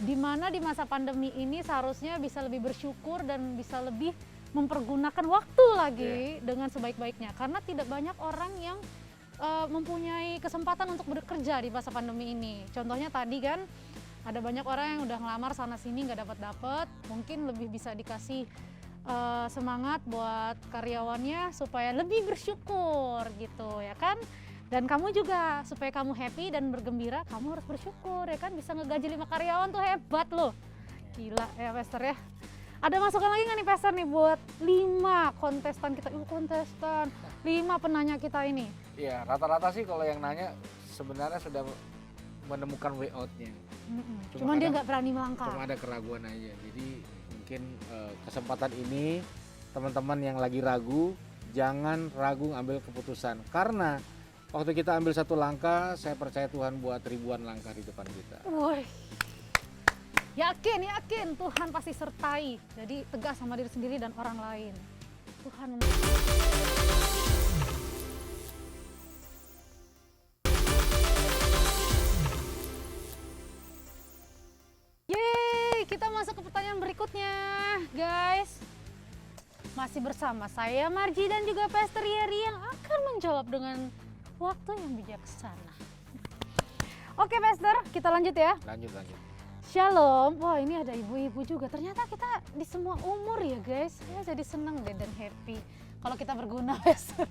di mana di masa pandemi ini seharusnya bisa lebih bersyukur dan bisa lebih mempergunakan waktu lagi dengan sebaik-baiknya, karena tidak banyak orang yang mempunyai kesempatan untuk bekerja di masa pandemi ini. Contohnya tadi kan ada banyak orang yang udah ngelamar sana sini nggak dapat, mungkin lebih bisa dikasih semangat buat karyawannya supaya lebih bersyukur gitu ya kan. Dan kamu juga supaya kamu happy dan bergembira, kamu harus bersyukur ya kan, bisa ngegaji 5 karyawan tuh hebat loh. Gila ya Pastor ya. Ada masukan lagi nggak nih Pastor nih buat 5 kontestan kita, 5 penanya kita ini? Iya, rata-rata sih kalau yang nanya sebenarnya sudah menemukan way out-nya. Cuman dia nggak berani melangkah. Cuma ada keraguan aja. Jadi mungkin kesempatan ini teman-teman yang lagi ragu, jangan ragu ngambil keputusan, karena waktu kita ambil 1 langkah, saya percaya Tuhan buat ribuan langkah di depan kita. Yakin Tuhan pasti sertai. Jadi tegas sama diri sendiri dan orang lain. Tuhan kita masuk ke pertanyaan berikutnya, guys. Masih bersama saya, Marji, dan juga Pastor Yeri yang akan menjawab dengan waktu yang bijaksana. Oke, Pastor, kita lanjut ya. Lanjut. Shalom. Wah, ini ada ibu-ibu juga. Ternyata kita di semua umur ya, guys. Saya jadi seneng deh dan happy kalau kita berguna, Pastor.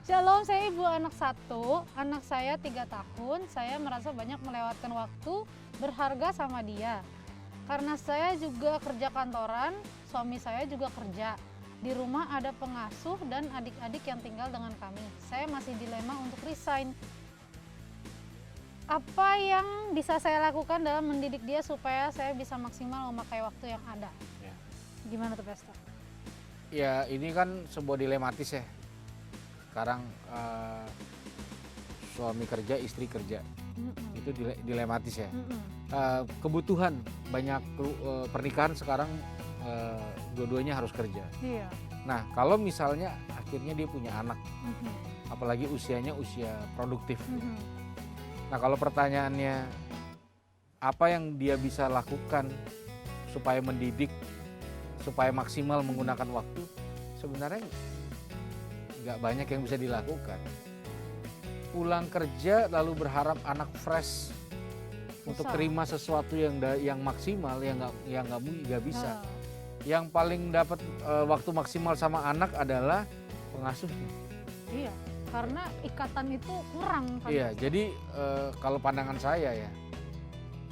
Shalom, saya ibu anak 1. Anak saya 3 tahun. Saya merasa banyak melewatkan waktu berharga sama dia. Karena saya juga kerja kantoran, suami saya juga kerja. Di rumah ada pengasuh dan adik-adik yang tinggal dengan kami. Saya masih dilema untuk resign. Apa yang bisa saya lakukan dalam mendidik dia supaya saya bisa maksimal memakai waktu yang ada? Ya. Gimana tuh, Pastor? Ya, ini kan sebuah dilematis ya. Sekarang suami kerja, istri kerja. Itu dilematis ya. Kebutuhan banyak pernikahan sekarang dua-duanya harus kerja. Iya. Nah, kalau misalnya akhirnya dia punya anak, apalagi usianya usia produktif. Nah, kalau pertanyaannya apa yang dia bisa lakukan supaya mendidik, supaya maksimal menggunakan waktu, sebenarnya nggak banyak yang bisa dilakukan. Pulang kerja lalu berharap anak fresh untuk terima sesuatu yang maksimal, yang nggak bisa. Yang paling dapat waktu maksimal sama anak adalah pengasuhnya. Iya. Karena ikatan itu kurang kan? Iya, jadi kalau pandangan saya ya,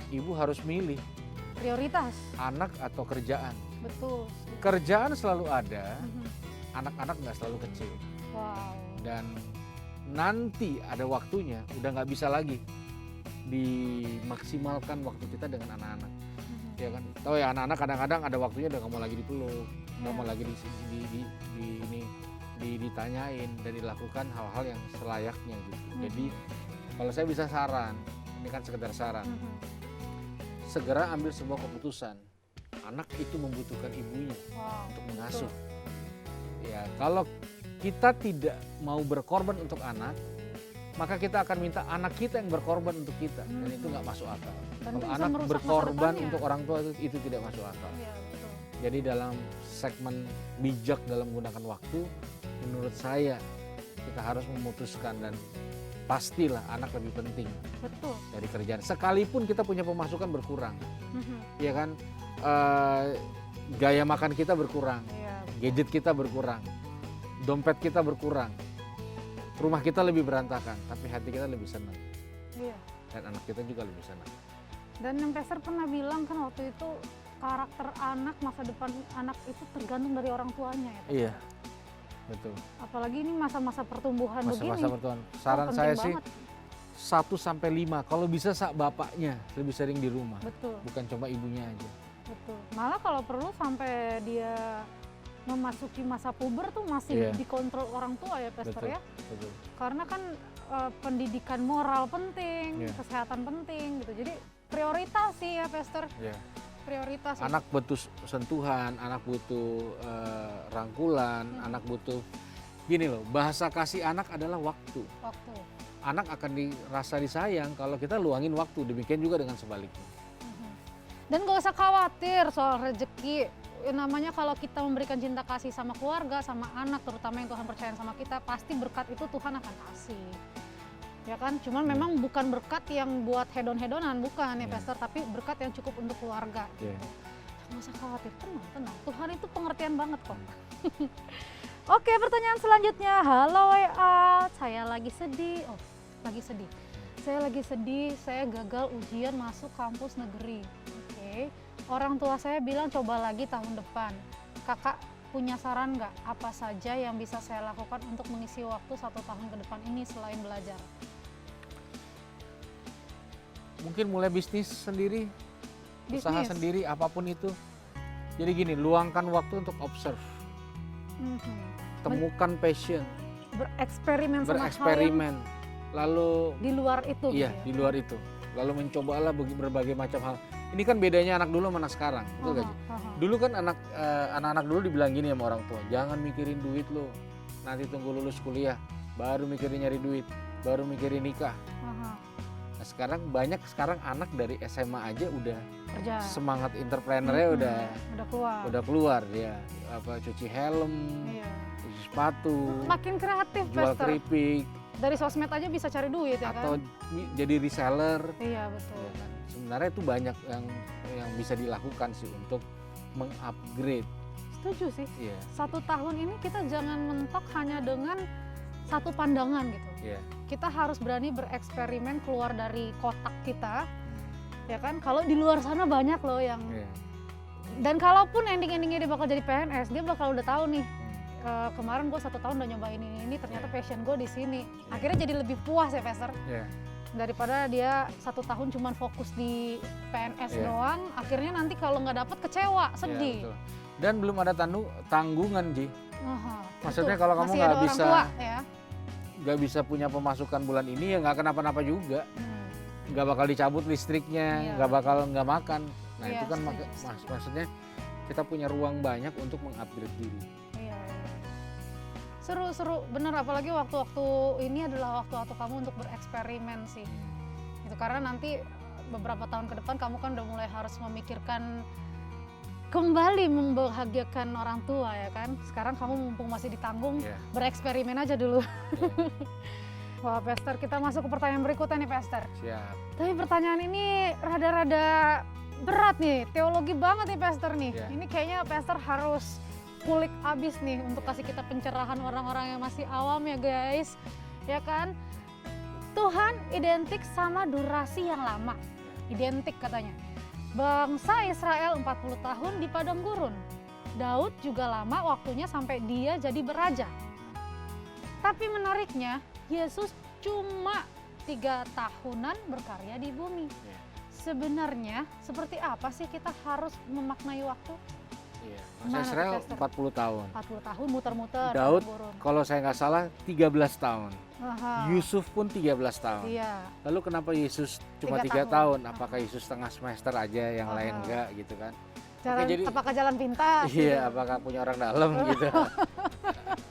ibu harus milih Prioritas. anak atau kerjaan. Betul. Kerjaan selalu ada, anak-anak nggak selalu kecil. Wow. Dan nanti ada waktunya, udah nggak bisa lagi dimaksimalkan waktu kita dengan anak-anak. Ya kan, tahu ya anak-anak kadang-kadang ada waktunya udah nggak mau lagi dipeluk, nggak mau lagi ditanyain dan dilakukan hal-hal yang selayaknya gitu. Jadi kalau saya bisa saran, ini kan sekedar saran, segera ambil sebuah keputusan. Anak itu membutuhkan ibunya untuk mengasuh. Ya, kalau kita tidak mau berkorban untuk anak, maka kita akan minta anak kita yang berkorban untuk kita, dan itu nggak masuk akal. Kalau anak berkorban untuk orang tua itu tidak masuk akal. Iya, betul. Jadi dalam segmen bijak dalam menggunakan waktu, menurut saya kita harus memutuskan dan pastilah anak lebih penting. Betul. Dari kerjaan. Sekalipun kita punya pemasukan berkurang, ya kan, gaya makan kita berkurang, gadget kita berkurang, dompet kita berkurang, rumah kita lebih berantakan, tapi hati kita lebih senang. Iya. Dan anak kita juga lebih senang. Dan yang Pastor pernah bilang kan waktu itu karakter anak, masa depan anak itu tergantung dari orang tuanya ya, Pastor? Iya. Betul. Apalagi ini masa-masa pertumbuhan begini. Masa-masa pertumbuhan. Saran saya sih 1-5, kalau bisa bapaknya lebih sering di rumah. Betul. Bukan cuma ibunya aja. Betul. Malah kalau perlu sampai dia memasuki masa puber tuh masih dikontrol orang tua ya, Pastor. Betul. Ya. Betul. Karena kan pendidikan moral penting, kesehatan penting gitu. Jadi prioritas sih ya, Pastor. Yeah. Prioritas. Anak butuh sentuhan, anak butuh rangkulan, anak butuh gini loh, bahasa kasih anak adalah waktu. Anak akan dirasa disayang kalau kita luangin waktu, demikian juga dengan sebaliknya. Dan gak usah khawatir soal rezeki. Namanya kalau kita memberikan cinta kasih sama keluarga, sama anak, terutama yang Tuhan percaya sama kita, pasti berkat itu Tuhan akan kasih. Ya kan, cuman memang bukan berkat yang buat hedon-hedonan, bukan ya Pastor, tapi berkat yang cukup untuk keluarga. Nggak usah khawatir, tenang. Tuhan itu pengertian banget kok. Oke, pertanyaan selanjutnya. Halo WA, saya lagi sedih. Saya lagi sedih, saya gagal ujian masuk kampus negeri. Oke, orang tua saya bilang coba lagi tahun depan. Kakak punya saran nggak? Apa saja yang bisa saya lakukan untuk mengisi waktu 1 tahun ke depan ini selain belajar? Mungkin mulai bisnis sendiri, usaha sendiri, apapun itu. Jadi gini, luangkan waktu untuk observe, temukan passion, bereksperimen, lalu di luar itu. Iya, di luar itu. Lalu mencobalah berbagai macam hal. Ini kan bedanya anak dulu sama anak sekarang, betul gak sih? Dulu kan anak-anak dulu dibilang gini sama orang tua, jangan mikirin duit lo, nanti tunggu lulus kuliah, baru mikirin nyari duit, baru mikirin nikah. Nah, sekarang anak dari SMA aja udah kerja. Semangat entrepreneurnya udah keluar dia, cuci helm, cuci sepatu, makin kreatif, jual keripik, Dari sosmed aja bisa cari duit ya atau kan? jadi reseller. Iya betul. Ya kan? Sebenarnya itu banyak yang bisa dilakukan sih untuk mengupgrade. Setuju sih. Iya. 1 tahun ini kita jangan mentok hanya dengan satu pandangan gitu. Iya. Kita harus berani bereksperimen keluar dari kotak kita, ya kan? Kalau di luar sana banyak loh yang, Iya. dan kalaupun ending-endingnya dia bakal jadi PNS, dia bakal udah tahu nih. Hmm. Kemarin gue 1 tahun udah nyobain ini ternyata Iya. passion gue di sini. Iya. Akhirnya jadi lebih puas ya, Pastor. Iya. Daripada dia 1 tahun cuman fokus di PNS Iya. doang, akhirnya nanti kalau nggak dapet kecewa, Iya, sedih. betul. Dan belum ada tanggungan, Ji. Aha, Maksudnya betul. kalau kamu Masih nggak ada orang bisa- tua, ya. Nggak bisa punya pemasukan bulan ini ya nggak kenapa-napa juga. Nggak bakal dicabut listriknya, Iya. nggak bakal nggak makan. Nah Iya, itu kan setuju. maksudnya kita punya ruang banyak untuk mengupgrade diri. Iya, iya. Seru bener, apalagi waktu-waktu ini adalah waktu-waktu kamu untuk bereksperimen sih. Itu karena nanti beberapa tahun ke depan kamu kan udah mulai harus memikirkan kembali membahagiakan orang tua ya kan. Sekarang kamu mumpung masih ditanggung, Iya. bereksperimen aja dulu. Iya. Wah, Pastor, kita masuk ke pertanyaan berikutnya nih, Pastor. Siap. Tapi pertanyaan ini rada-rada berat nih, teologi banget nih, Pastor nih. Iya. Ini kayaknya Pastor harus kulik abis nih untuk Iya. kasih kita pencerahan orang-orang yang masih awam ya guys. Ya kan? Tuhan identik sama durasi yang lama. Identik katanya. Bangsa Israel 40 tahun di padang gurun. Daud juga lama waktunya sampai dia jadi beraja. Tapi menariknya, Yesus cuma 3 tahunan berkarya di bumi. Iya. Sebenarnya seperti apa sih kita harus memaknai waktu? Iya. Mana Masa tuh, Israel Pastor? 40 tahun. 40 tahun muter-muter. Daud, padang gurun. kalau saya nggak salah 13 tahun. Aha. Yusuf pun 13 tahun. Iya. Lalu kenapa Yesus cuma 3 3 tahun? tahun? Apakah Yesus setengah semester aja, yang lain Aha. enggak gitu kan? Jalan, jadi- apakah jalan pintas? Iya, apakah punya orang dalam gitu.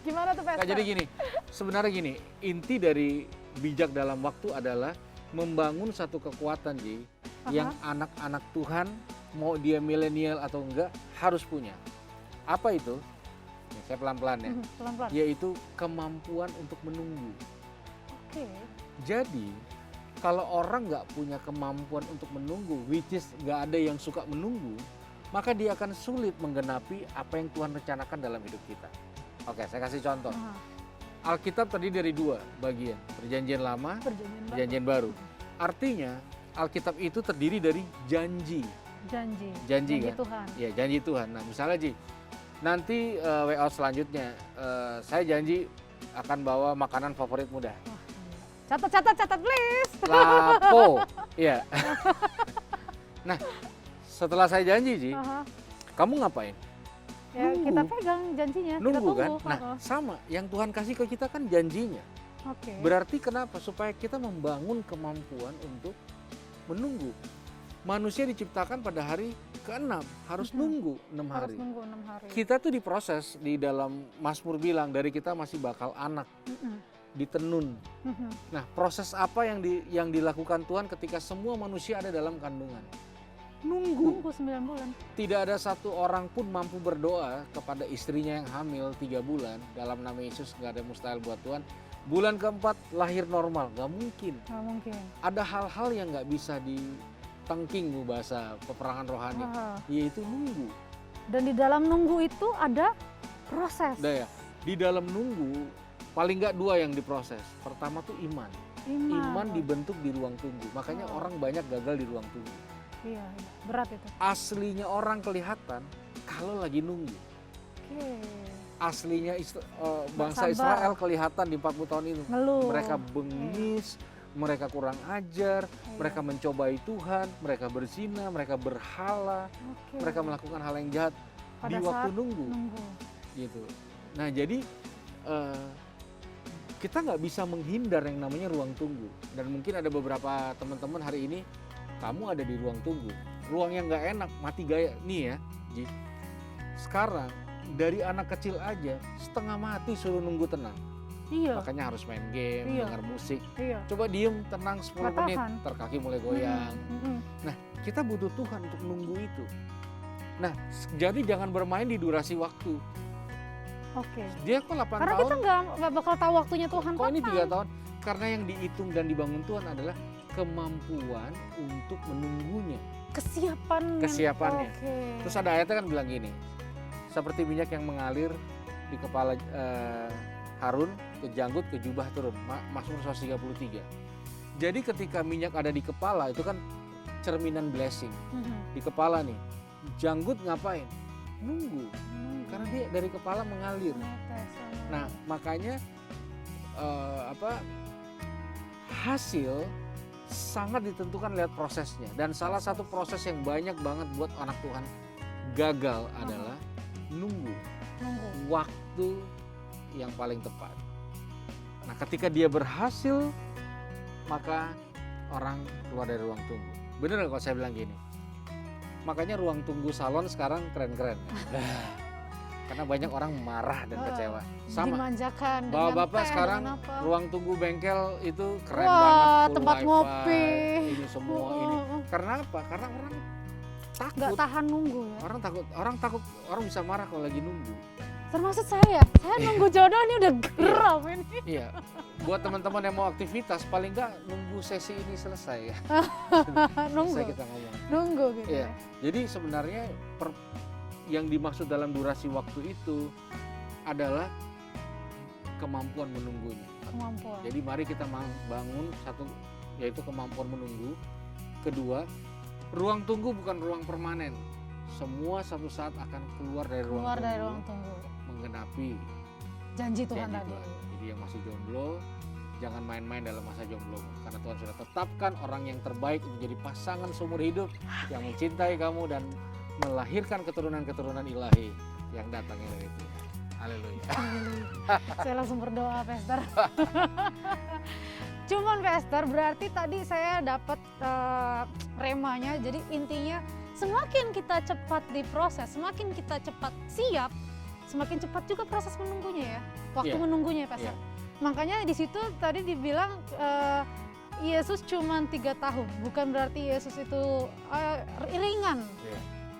Gimana tuh, Pastor? Nah, jadi gini, sebenarnya gini, inti dari bijak dalam waktu adalah membangun satu kekuatan, Ji, yang anak-anak Tuhan, mau dia milenial atau enggak, harus punya. Apa itu? Nih, saya pelan-pelan ya. Pelan-pelan. Yaitu kemampuan untuk menunggu. Oke. Jadi, kalau orang nggak punya kemampuan untuk menunggu, which is nggak ada yang suka menunggu, maka dia akan sulit menggenapi apa yang Tuhan rencanakan dalam hidup kita. Oke, saya kasih contoh. Aha. Alkitab terdiri dari 2 bagian, Perjanjian Lama, Perjanjian baru. Perjanjian Baru. Artinya, Alkitab itu terdiri dari janji. Janji kan? Tuhan. Ya, janji Tuhan. Nah, misalnya Ji, nanti way out selanjutnya, saya janji akan bawa makanan favorit muda. Catat please. Lapo. Iya. Nah, setelah saya janji, Ji, Aha. kamu ngapain? Ya, Nunggu. kita pegang janjinya, kita Nunggu kan? tunggu. Nah, Aha. sama. Yang Tuhan kasih ke kita kan janjinya. Oke. Berarti kenapa? Supaya kita membangun kemampuan untuk menunggu. Manusia diciptakan pada hari ke-6, harus nunggu 6 Harus hari. nunggu 6 hari. Kita tuh diproses di dalam Mazmur bilang, dari kita masih bakal anak, Mm-mm. ditenun. Mhm. Nah, proses apa yang dilakukan Tuhan ketika semua manusia ada dalam kandungan? Nunggu. Nunggu 9 bulan. Tidak ada satu orang pun mampu berdoa kepada istrinya yang hamil 3 bulan. Dalam nama Yesus nggak ada mustahil buat Tuhan. Bulan keempat lahir normal, nggak mungkin. Nggak mungkin. Ada hal-hal yang nggak bisa ditengking bahasa peperangan rohani, Aha. yaitu nunggu. Dan di dalam nunggu itu ada proses. Udah ya, di dalam nunggu paling nggak 2 yang diproses. Pertama tuh iman. Iman dibentuk di ruang tunggu. Makanya Oh. orang banyak gagal di ruang tunggu. Iya, iya. Berat itu. Aslinya orang kelihatan kalau lagi nunggu. Oke. Aslinya bangsa Sabar. Israel kelihatan di 40 tahun itu. Ngeluh. Mereka bengis, mereka kurang ajar, Iya. mereka mencobai Tuhan, mereka berzina, mereka berhala, Oke. mereka melakukan hal yang jahat Pada di waktu saat nunggu. nunggu. Gitu. Nah, jadi kita nggak bisa menghindar yang namanya ruang tunggu. Dan mungkin ada beberapa teman-teman hari ini, kamu ada di ruang tunggu. Ruang yang nggak enak, mati gaya. Nih ya, Ji. Sekarang, dari anak kecil aja, setengah mati suruh nunggu tenang. Iya. Makanya harus main game, Iya. dengar musik. Iya. Coba diem, tenang 10 Nggak menit, tahan. terkaki mulai goyang. Mm-mm. Nah, kita butuh Tuhan untuk nunggu itu. Nah, jadi jangan bermain di durasi waktu. Oke. Dia kok 8 Karena tahun, kita nggak bakal tahu waktunya Tuhan kok ini kapan. 3 tahun. Karena yang dihitung dan dibangun Tuhan adalah kemampuan untuk menunggunya. Kesiapannya. Oke. Terus ada ayatnya kan bilang gini, seperti minyak yang mengalir di kepala Harun, ke janggut, ke jubah turun. Mazmur 133. Jadi ketika minyak ada di kepala itu kan cerminan blessing. Di kepala nih, janggut ngapain? Nunggu. Karena dia dari kepala mengalir. Nah makanya hasil sangat ditentukan lihat prosesnya. Dan salah satu proses yang banyak banget buat anak Tuhan gagal adalah nunggu. Waktu yang paling tepat. Nah ketika dia berhasil, maka orang keluar dari ruang tunggu. Bener kalau saya bilang gini? Makanya ruang tunggu salon sekarang keren-keren. Karena banyak orang marah dan kecewa. Sama. Dimanjakan. Bapak-bapak sekarang ruang tunggu bengkel itu keren Wah, banget. Full tempat wifi, ngopi. Ini semua ini. Karena apa? Karena orang takut. Nggak tahan nunggu ya. Orang takut. Orang bisa marah kalau lagi nunggu. Termasuk saya nunggu jodoh ini udah geram ini. Iya. Buat teman-teman yang mau aktivitas, paling nggak nunggu sesi ini selesai ya. Nunggu. Selesai kita ngomong. Nunggu gitu Iya. ya. Jadi sebenarnya yang dimaksud dalam durasi waktu itu adalah kemampuan menunggunya. Kemampuan. Jadi mari kita bangun satu, yaitu kemampuan menunggu. Kedua, ruang tunggu bukan ruang permanen. Semua satu saat akan keluar dari ruang tunggu. Menggenapi Janji Tuhan tadi. Jadi yang masih jomblo, jangan main-main dalam masa jomblo. Karena Tuhan sudah tetapkan orang yang terbaik untuk jadi pasangan seumur hidup yang mencintai kamu dan melahirkan keturunan-keturunan ilahi yang datangnya dari Tuhan. Haleluya. Saya langsung berdoa, Pastor. Cuman Pastor, berarti tadi saya dapat remanya. Jadi intinya semakin kita cepat diproses, semakin kita cepat siap, semakin cepat juga proses menunggunya ya. Waktu menunggunya ya, Pastor. Makanya di situ tadi dibilang Yesus cuma 3 tahun, bukan berarti Yesus itu ringan.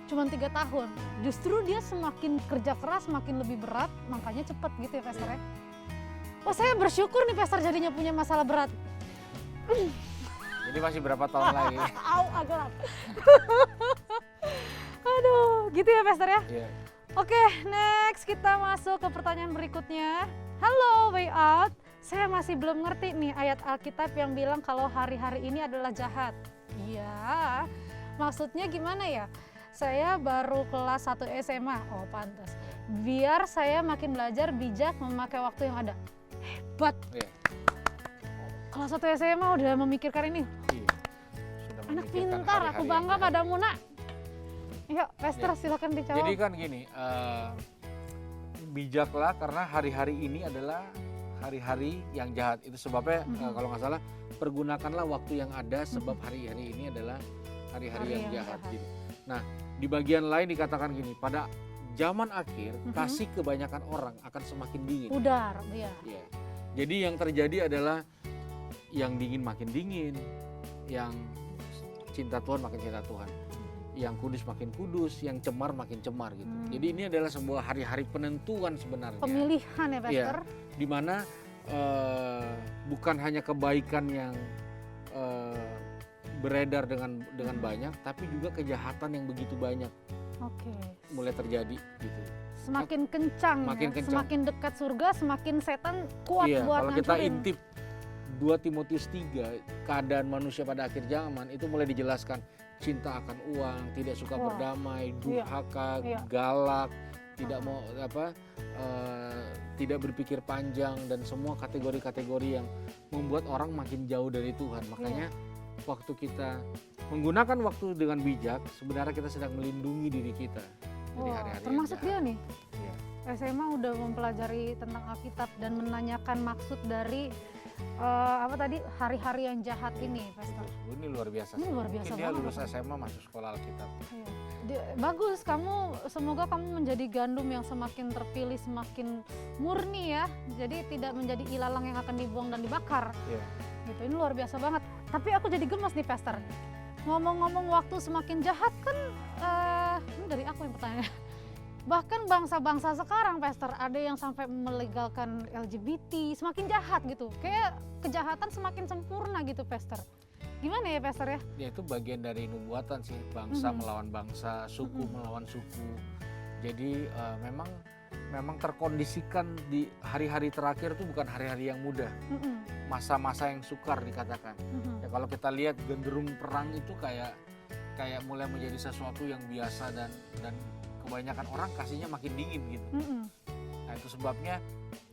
Cuma 3 tahun, justru dia semakin kerja keras, semakin lebih berat, makanya cepat gitu ya Pastor ya. Oh saya bersyukur nih Pastor jadinya punya masalah berat. Jadi masih berapa tahun lagi? Au, agak. Aduh, gitu ya Pastor ya. Iya. Oke, next kita masuk ke pertanyaan berikutnya. Halo Way Out, saya masih belum ngerti nih ayat Alkitab yang bilang kalau hari-hari ini adalah jahat. Iya, maksudnya gimana ya? Saya baru kelas 1 SMA, oh pantas. Biar saya makin belajar bijak memakai waktu yang ada. Hebat. Iya. Kelas 1 SMA udah memikirkan ini. Iya. Sudah Anak memikirkan pintar, hari-hari aku yang bangga jahat. padamu nak. Yuk, Pastor silakan dijawab. Jadi kan gini, bijaklah karena hari-hari ini adalah hari-hari yang jahat. Itu sebabnya kalau nggak salah, pergunakanlah waktu yang ada sebab hari-hari ini adalah hari-hari yang jahat. Gitu. Nah, di bagian lain dikatakan gini, pada zaman akhir kasih kebanyakan orang akan semakin dingin. Pudar, iya. Ya. Jadi yang terjadi adalah yang dingin makin dingin, yang cinta Tuhan makin cinta Tuhan, yang kudus makin kudus, yang cemar makin cemar gitu. Jadi ini adalah sebuah hari-hari penentuan sebenarnya. Pemilihan ya Pastor. Ya, di mana bukan hanya kebaikan yang beredar dengan banyak, tapi juga kejahatan yang begitu banyak. Oke. Mulai terjadi gitu. Semakin kencang, Makin ya. kencang. Semakin dekat surga, semakin setan kuat Iya, buat kalau kita ngancurin. intip 2 Timotius 3, keadaan manusia pada akhir zaman itu mulai dijelaskan cinta akan uang, tidak suka berdamai, durhaka, galak, tidak mau tidak berpikir panjang dan semua kategori-kategori yang membuat orang makin jauh dari Tuhan. Makanya waktu kita menggunakan waktu dengan bijak, sebenarnya kita sedang melindungi diri kita dari hari-hari termasuk yang jahat. dia nih. SMA udah mempelajari tentang Alkitab dan menanyakan maksud dari hari-hari yang jahat ini, Pastor. Ini luar biasa. Ini luar biasa Mungkin dia banget. lulus SMA masuk sekolah Alkitab. Bagus, semoga kamu menjadi gandum yang semakin terpilih, semakin murni ya. Jadi tidak menjadi ilalang yang akan dibuang dan dibakar. Gitu, ini luar biasa banget. Tapi aku jadi gemes nih, Pastor. Ngomong-ngomong waktu semakin jahat kan, ini dari aku yang pertanyaan. Bahkan bangsa-bangsa sekarang, Pastor, ada yang sampai melegalkan LGBT, semakin jahat gitu. Kayak kejahatan semakin sempurna gitu, Pastor. Gimana ya, Pastor ya? Ya itu bagian dari nubuatan sih, bangsa melawan bangsa, suku melawan suku. Jadi memang terkondisikan di hari-hari terakhir itu bukan hari-hari yang mudah. Masa-masa yang sukar dikatakan. Ya kalau kita lihat genderung perang itu kayak mulai menjadi sesuatu yang biasa dan kebanyakan orang kasihnya makin dingin gitu. Nah itu sebabnya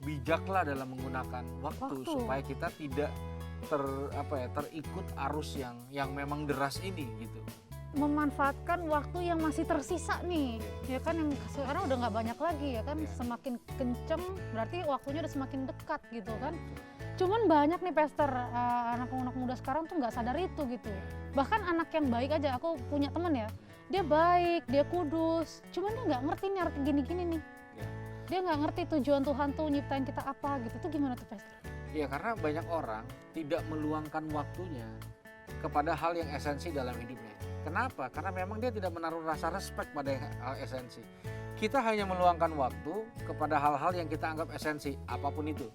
bijaklah dalam menggunakan waktu. Supaya kita tidak terikut arus yang memang deras ini gitu. Memanfaatkan waktu yang masih tersisa nih, ya kan, yang sekarang udah nggak banyak lagi ya kan, semakin kenceng berarti waktunya udah semakin dekat gitu kan. Cuman banyak nih, Pastor, anak-anak muda sekarang tuh nggak sadar itu gitu. Bahkan anak yang baik aja, aku punya temen ya, dia baik, dia kudus, cuman dia nggak ngerti nih arti gini-gini nih. Dia nggak ngerti tujuan Tuhan tuh nyiptain kita apa gitu. Tuh gimana tuh, Pastor? Ya karena banyak orang tidak meluangkan waktunya kepada hal yang esensi dalam hidupnya. Kenapa? Karena memang dia tidak menaruh rasa respect pada hal esensi. Kita hanya meluangkan waktu kepada hal-hal yang kita anggap esensi, apapun itu.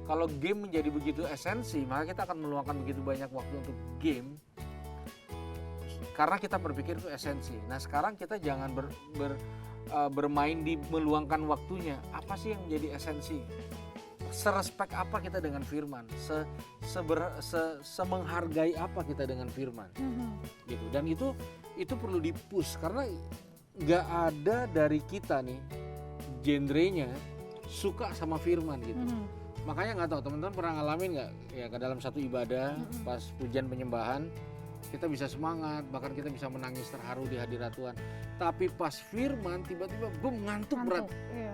Kalau game menjadi begitu esensi, maka kita akan meluangkan begitu banyak waktu untuk game karena kita berpikir itu esensi. Nah sekarang kita jangan bermain di meluangkan waktunya. Apa sih yang menjadi esensi? Serespek apa kita dengan firman? Semenghargai apa kita dengan firman? Gitu. Dan itu perlu di-push karena nggak ada dari kita nih genrenya suka sama firman gitu. Makanya nggak tahu teman-teman pernah ngalamin nggak ya dalam satu ibadah pas pujian penyembahan kita bisa semangat, bahkan kita bisa menangis terharu di hadirat Tuhan. Tapi pas firman tiba-tiba ngantuk berat. Iya.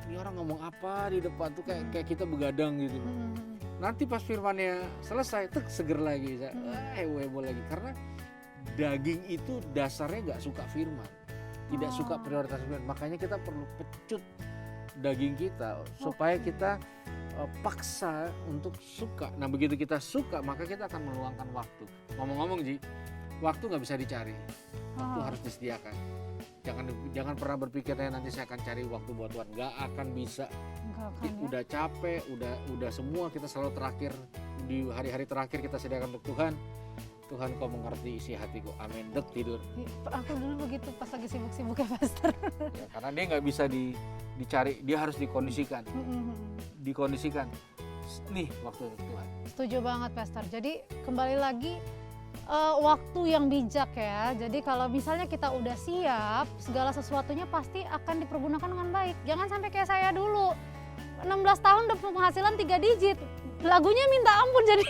Ini orang ngomong apa di depan tuh kayak kita begadang gitu. Nanti pas firmannya selesai, seger lagi, heboh lagi. Karena daging itu dasarnya nggak suka firman, tidak suka prioritas firman. Makanya kita perlu pecut daging kita supaya kita paksa untuk suka. Nah begitu kita suka, maka kita akan meluangkan waktu. Ngomong-ngomong Ji, waktu nggak bisa dicari, waktu harus disediakan. Jangan pernah berpikirnya nanti saya akan cari waktu buat Tuhan. Nggak akan bisa. Udah capek, udah semua kita selalu terakhir di hari-hari terakhir kita sediakan untuk Tuhan. Tuhan kau mengerti isi hatiku, amin. Dek tidur. Aku dulu begitu pas lagi sibuk-sibuk ya, Pastor. Ya, karena dia nggak bisa dicari, dia harus dikondisikan. Dikondisikan. Nih waktu untuk Tuhan. Setuju banget, Pastor. Jadi kembali lagi waktu yang bijak ya. Jadi kalau misalnya kita udah siap, segala sesuatunya pasti akan dipergunakan dengan baik. Jangan sampai kayak saya dulu, 16 tahun udah penghasilan 3 digit, lagunya minta ampun jadi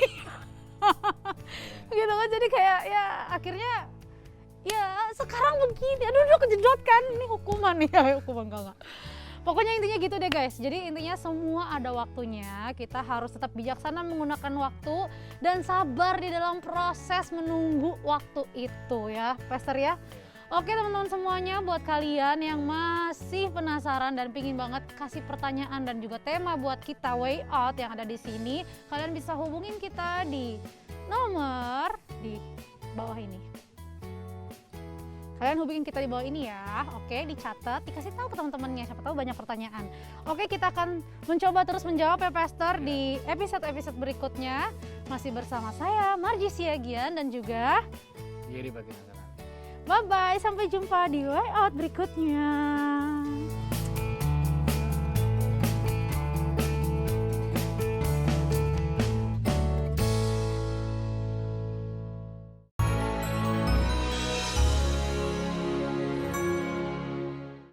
gitu kan. Jadi kayak ya akhirnya ya sekarang begini, aduh kejedot kan, ini hukuman nih ya, hukuman enggak. Pokoknya intinya gitu deh guys. Jadi intinya semua ada waktunya. Kita harus tetap bijaksana menggunakan waktu dan sabar di dalam proses menunggu waktu itu ya, Pastor ya. Oke teman-teman semuanya, buat kalian yang masih penasaran dan pingin banget kasih pertanyaan dan juga tema buat kita Way Out yang ada di sini, kalian bisa hubungin kita di nomor di bawah ini. Kalian hubungin kita di bawah ini ya, oke, dicatat, dikasih tahu ke teman-temannya, siapa tahu banyak pertanyaan. Oke, kita akan mencoba terus menjawab ya Pastor di episode-episode berikutnya. Masih bersama saya, Margie Siagian dan juga Yeri Baginda. Bye-bye, sampai jumpa di Way Out berikutnya.